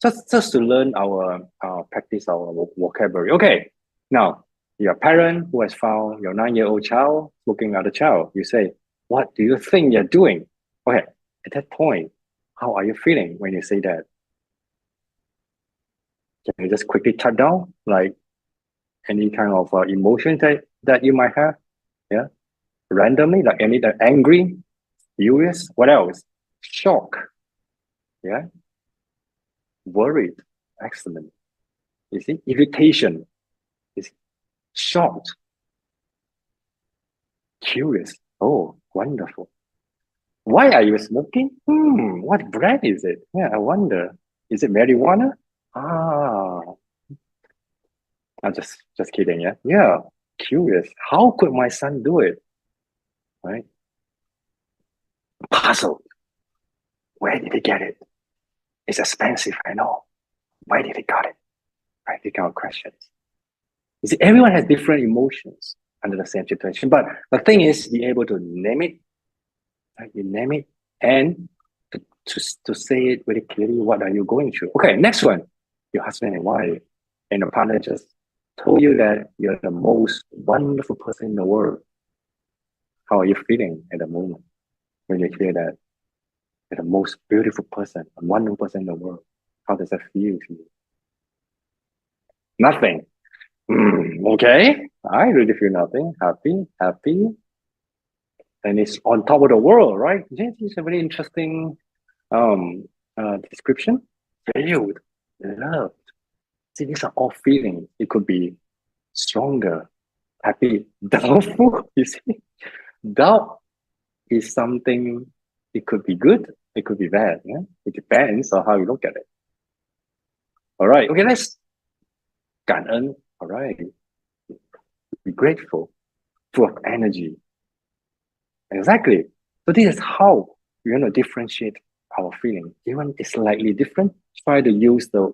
just to learn our practice our vocabulary. Okay, now you're a parent who has found your 9-year-old child looking at the child. You say, what do you think you're doing? Okay, at that point, how are you feeling when you say that? Can you just quickly cut down like any kind of emotion that you might have? Yeah, randomly, like any angry, furious, what else? Shock. Yeah. Worried. Excellent. You see, irritation. You see, shocked. Curious. Oh, wonderful. Why are you smoking? What brand is it? Yeah, I wonder. Is it marijuana? Ah, I'm just kidding. Yeah. Yeah. Curious. How could my son do it? Right. Puzzled. Where did he get it? It's expensive, I know. Why did he got it? Right, these kind of questions. You see, everyone has different emotions under the same situation. But the thing is, be able to name it, right? You name it, and to say it very clearly. What are you going through? Okay, next one. Your husband and wife and your partner just told you that you're the most wonderful person in the world. How are you feeling at the moment when you hear that? You're the most beautiful person, a wonderful person in the world. How does that feel to you? Nothing. Okay, I really feel nothing. Happy. And it's on top of the world, right? This is a very interesting description. Valued, loved. See, these are all feelings. It could be stronger, happy, doubtful. You see, doubt is something. It could be good. It could be bad. Yeah, it depends on how you look at it. All right. Okay, let's 感恩. All right. Be grateful, full of energy. Exactly. So this is how we're going to differentiate our feeling. Even it's slightly different, try to use the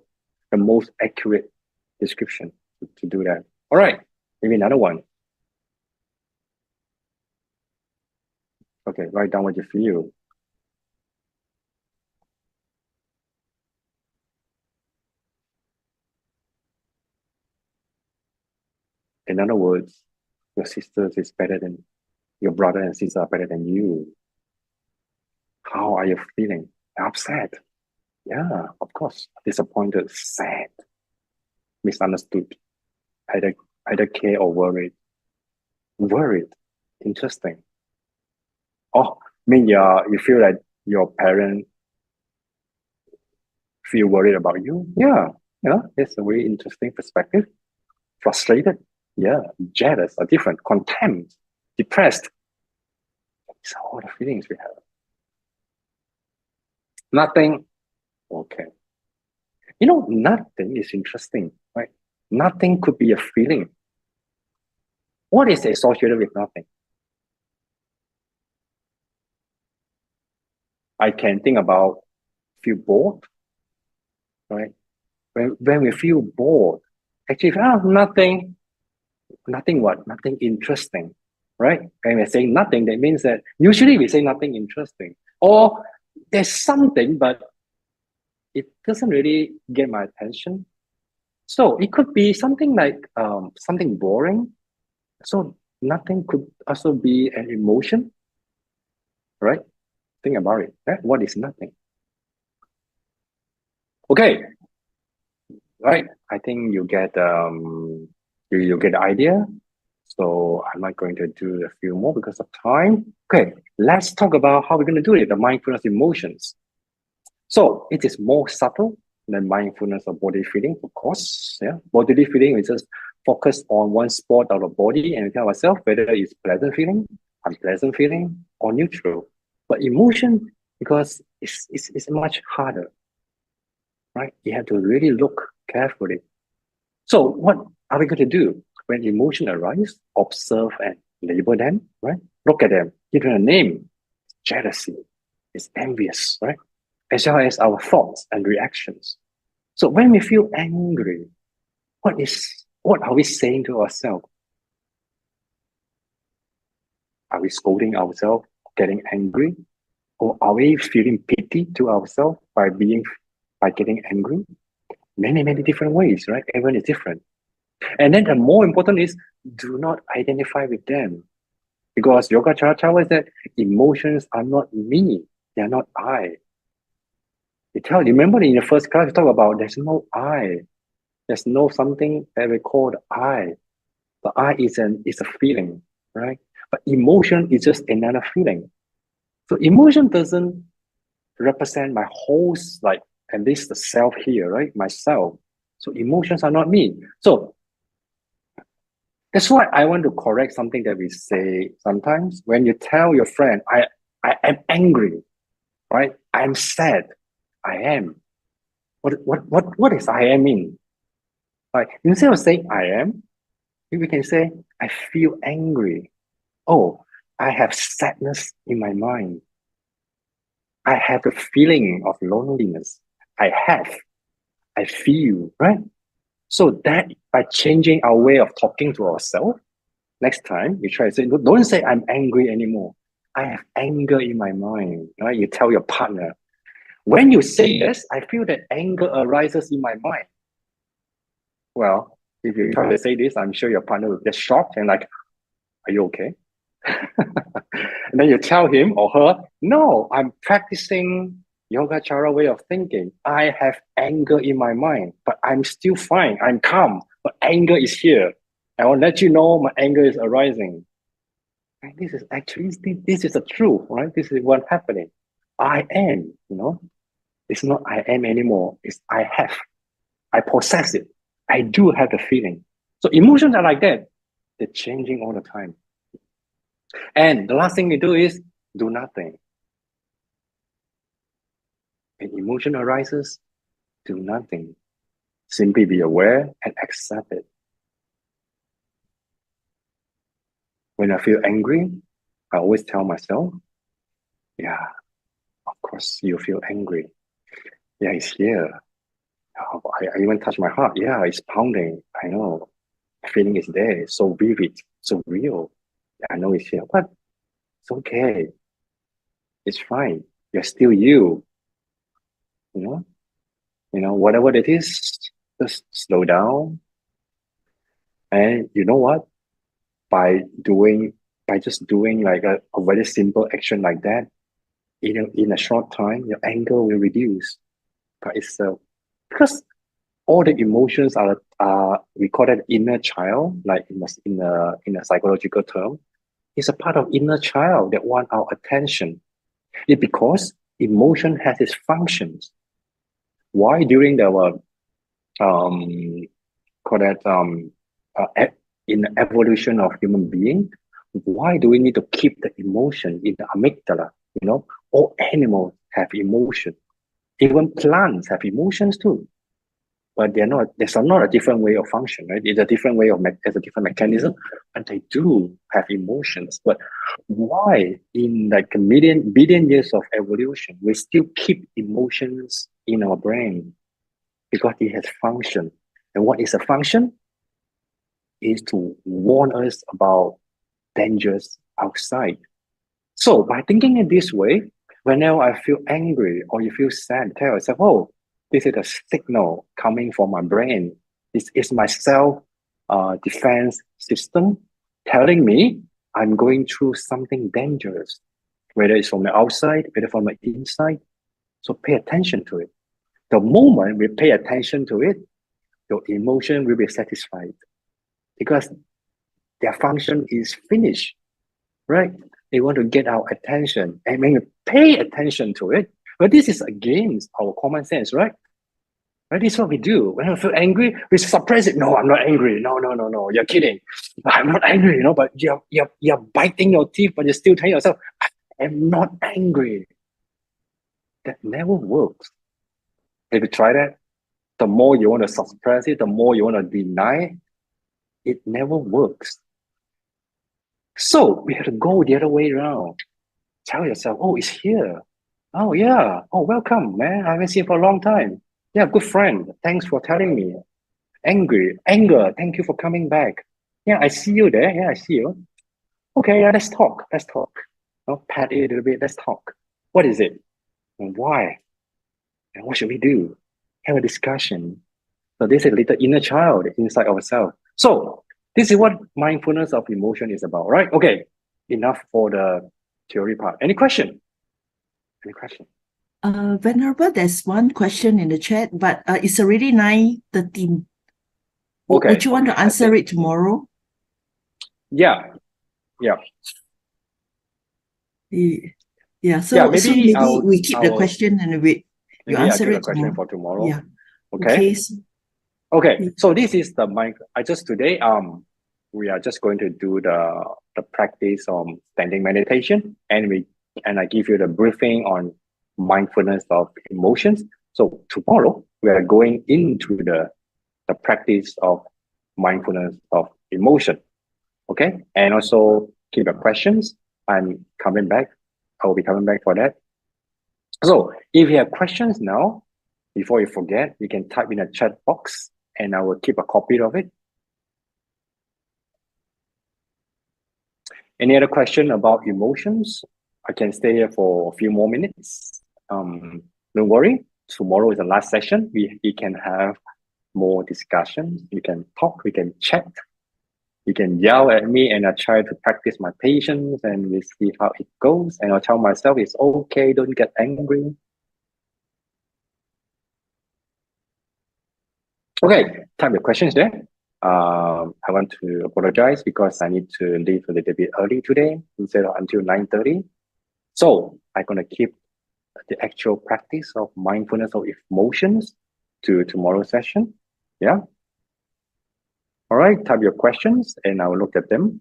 most accurate description to do that. All right, maybe another one. Okay, write down what you feel. In other words, your sisters is better than your brother and sister are better than you. How are you feeling? Upset. Yeah, of course. Disappointed, sad, misunderstood, either care or worried. Worried. Interesting. Oh, I mean, you feel like your parent feel worried about you? Yeah, it's a very interesting perspective. Frustrated? Yeah. Jealous or different. Contempt, depressed. These are all the feelings we have. Nothing. Okay. Nothing is interesting, right? Nothing could be a feeling. What is associated with nothing? I can think about feel bored, right? When we feel bored, actually, nothing what? Nothing interesting, right? When we're saying nothing, that means that usually we say nothing interesting. Or there's something, but it doesn't really get my attention. So it could be something like something boring. So nothing could also be an emotion, right? Think about it. Right? What is nothing? Okay, right. I think you get you get the idea. So I'm not going to do a few more because of time. Okay, let's talk about how we're going to do it, the mindfulness emotions. So it is more subtle than mindfulness of body feeling, of course. Yeah, bodily feeling is just focus on one spot of the body and tell ourselves whether it's pleasant feeling, unpleasant feeling, or neutral. But emotion, because it's much harder, right? You have to really look carefully. So what are we going to do? When emotion arise, observe and label them, right? Look at them, give them a name. Jealousy, it's envious, right? As well as our thoughts and reactions. So when we feel angry, what are we saying to ourselves? Are we scolding ourselves, getting angry? Or are we feeling pity to ourselves by getting angry? Many, many different ways, right? Everyone is different. And then the more important is do not identify with them. Because Yogācāra tells us that emotions are not me, they are not I. Remember in the first class, we talked about there's no I. There's no something that we call the I. The I is a feeling, right? But emotion is just another feeling. So emotion doesn't represent my whole, like at least the self here, right? Myself. So emotions are not me. So that's why I want to correct something that we say sometimes. When you tell your friend, I am angry, right? I am sad. I am. What is I am mean? Like instead of saying I am, we can say I feel angry. Oh, I have sadness in my mind. I have a feeling of loneliness. I feel, right? So that by changing our way of talking to ourselves, next time you try to say, don't say I'm angry anymore. I have anger in my mind, right? You tell your partner, when you say this, I feel that anger arises in my mind. Well, if you try to say this, I'm sure your partner will get shocked and like, are you okay? And then you tell him or her, no, I'm practicing Yogācāra way of thinking. I have anger in my mind, but I'm still fine. I'm calm, but anger is here. I will let you know my anger is arising. And this is the truth, right? This is what's happening. I am, it's not I am anymore. It's I have. I possess it. I do have the feeling. So emotions are like that. They're changing all the time. And the last thing we do is do nothing. When emotion arises, do nothing. Simply be aware and accept it. When I feel angry, I always tell myself, yeah, of course you feel angry. Yeah, it's here. Oh, I even touch my heart. Yeah, it's pounding. I know. The feeling is there. It's so vivid, so real. I know it's here, but it's okay. It's fine. You're still you. Whatever it is, just slow down. And you know what? By just doing like a very simple action like that, in a short time, your anger will reduce by itself. Because all the emotions are we call that inner child, like in a psychological term. It's a part of inner child that want our attention. It's because emotion has its functions. Why during our call that in the evolution of human being, why do we need to keep the emotion in the amygdala? All animals have emotion. Even plants have emotions too. But there's not a different way of function, right? It's a different way there's a different mechanism, but they do have emotions. But why in like a billion years of evolution, we still keep emotions in our brain? Because it has function. And what is a function? Is to warn us about dangers outside. So by thinking in this way, whenever I feel angry or you feel sad, tell yourself, oh, this is a signal coming from my brain. This is my self defense system telling me I'm going through something dangerous, whether it's from the outside, whether from the inside. So pay attention to it. The moment we pay attention to it, your emotion will be satisfied. Because their function is finished, right? They want to get our attention, and when we pay attention to it, but this is against our common sense, right? Right? This is what we do. When we feel angry, we suppress it. No, I'm not angry. No, you're kidding. I'm not angry, but you're biting your teeth, but you're still telling yourself, I'm not angry. That never works. If you try that, the more you want to suppress it, the more you want to deny it never works. So we have to go the other way around. Tell yourself, oh, it's here. Oh, yeah. Oh, welcome, man. I haven't seen you for a long time. Yeah, good friend. Thanks for telling me. Anger. Thank you for coming back. Yeah, I see you there. Yeah, I see you. Okay, yeah, let's talk. Pat it a little bit. Let's talk. What is it? And why? And what should we do? Have a discussion. So this is a little inner child inside ourselves. So this is what mindfulness of emotion is about, right? Okay, enough for the theory part. Any question? Venerable, there's one question in the chat, but it's already 9:13. Okay. Would you want to answer it tomorrow? Yeah. Yeah. So Yeah, so maybe we keep the question and you answer it question tomorrow. for tomorrow. Yeah. Okay. Okay. So this is the today we are just going to do the practice on standing meditation, and I give you the briefing on mindfulness of emotions. So tomorrow we are going into the practice of mindfulness of emotion. Okay, and also keep your questions. I'm coming back. I will be coming back for that. So if you have questions now, before you forget, you can type in a chat box and I will keep a copy of it. Any other question about emotions? I can stay here for a few more minutes. Don't worry, tomorrow is the last session. We can have more discussions. We can talk, we can chat. You can yell at me and I try to practice my patience and we see how it goes. And I'll tell myself it's okay, don't get angry. Okay, type your questions there. I want to apologize because I need to leave a little bit early today instead of until 9:30. So I'm going to keep the actual practice of mindfulness of emotions to tomorrow's session. Yeah. All right, type your questions and I will look at them.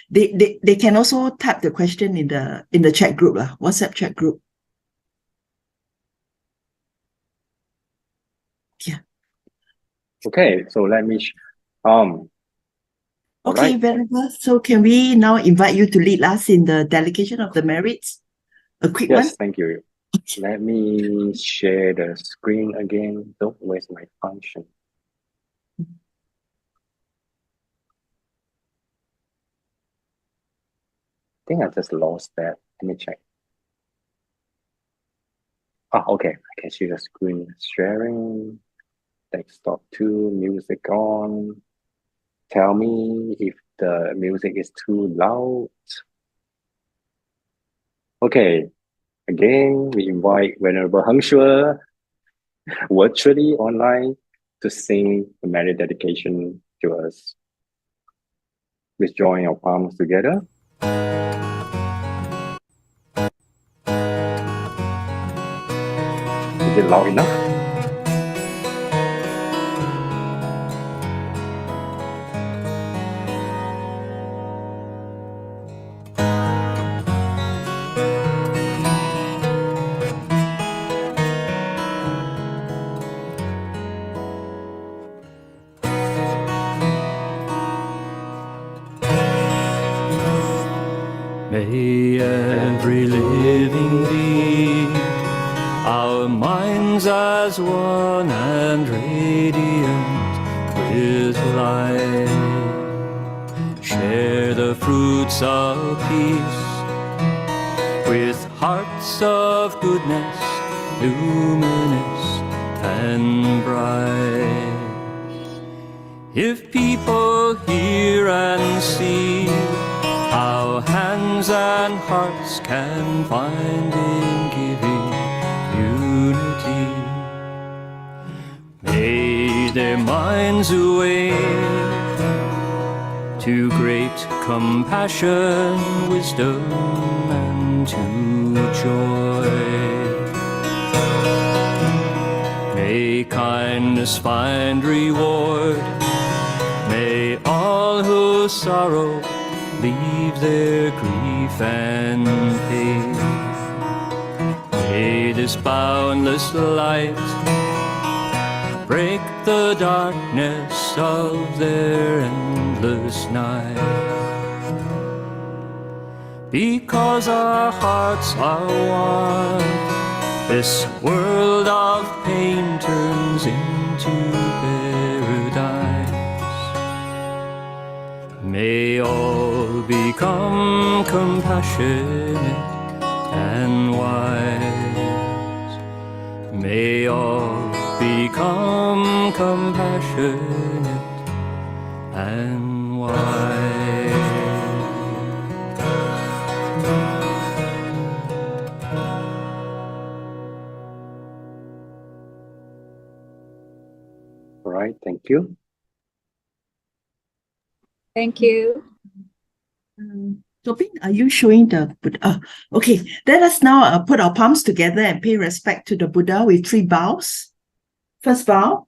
They can also type the question in the chat group, WhatsApp chat group. Yeah. Okay, so let me okay, Venerable. So can we now invite you to lead us in the delegation of the merits? A quick one. Yes, thank you. Let me share the screen again. Don't waste my function. I think I just lost that. Let me check. Okay. I can see the screen sharing. Desktop 2, music on. Tell me if the music is too loud. Okay. Again, we invite Venerable Heng Shui virtually online to sing the merit dedication to us. Let's join our palms together. Is it loud enough? May every living be our minds as one and radiant with light. Share the fruits of peace with hearts of goodness, luminous and bright. If people hear and see how hands and hearts can find in giving unity, lead their minds away to great compassion, wisdom, and to joy. May kindness find reward, may all who sorrow leave their grief and pain. May this boundless light break the darkness of their endless night. Because our hearts are one, this world of pain turns into paradise. May all become compassionate and wise. May all become compassionate and wise. All right, thank you. Thank you. Topin, are you showing the Buddha? Okay, let us now put our palms together and pay respect to the Buddha with 3 bows. First bow.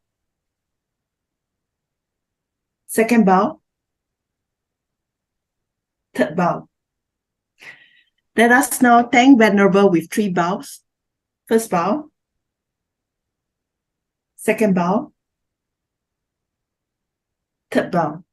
Second bow. Third bow. Let us now thank Venerable with 3 bows. First bow. Second bow. Third bow.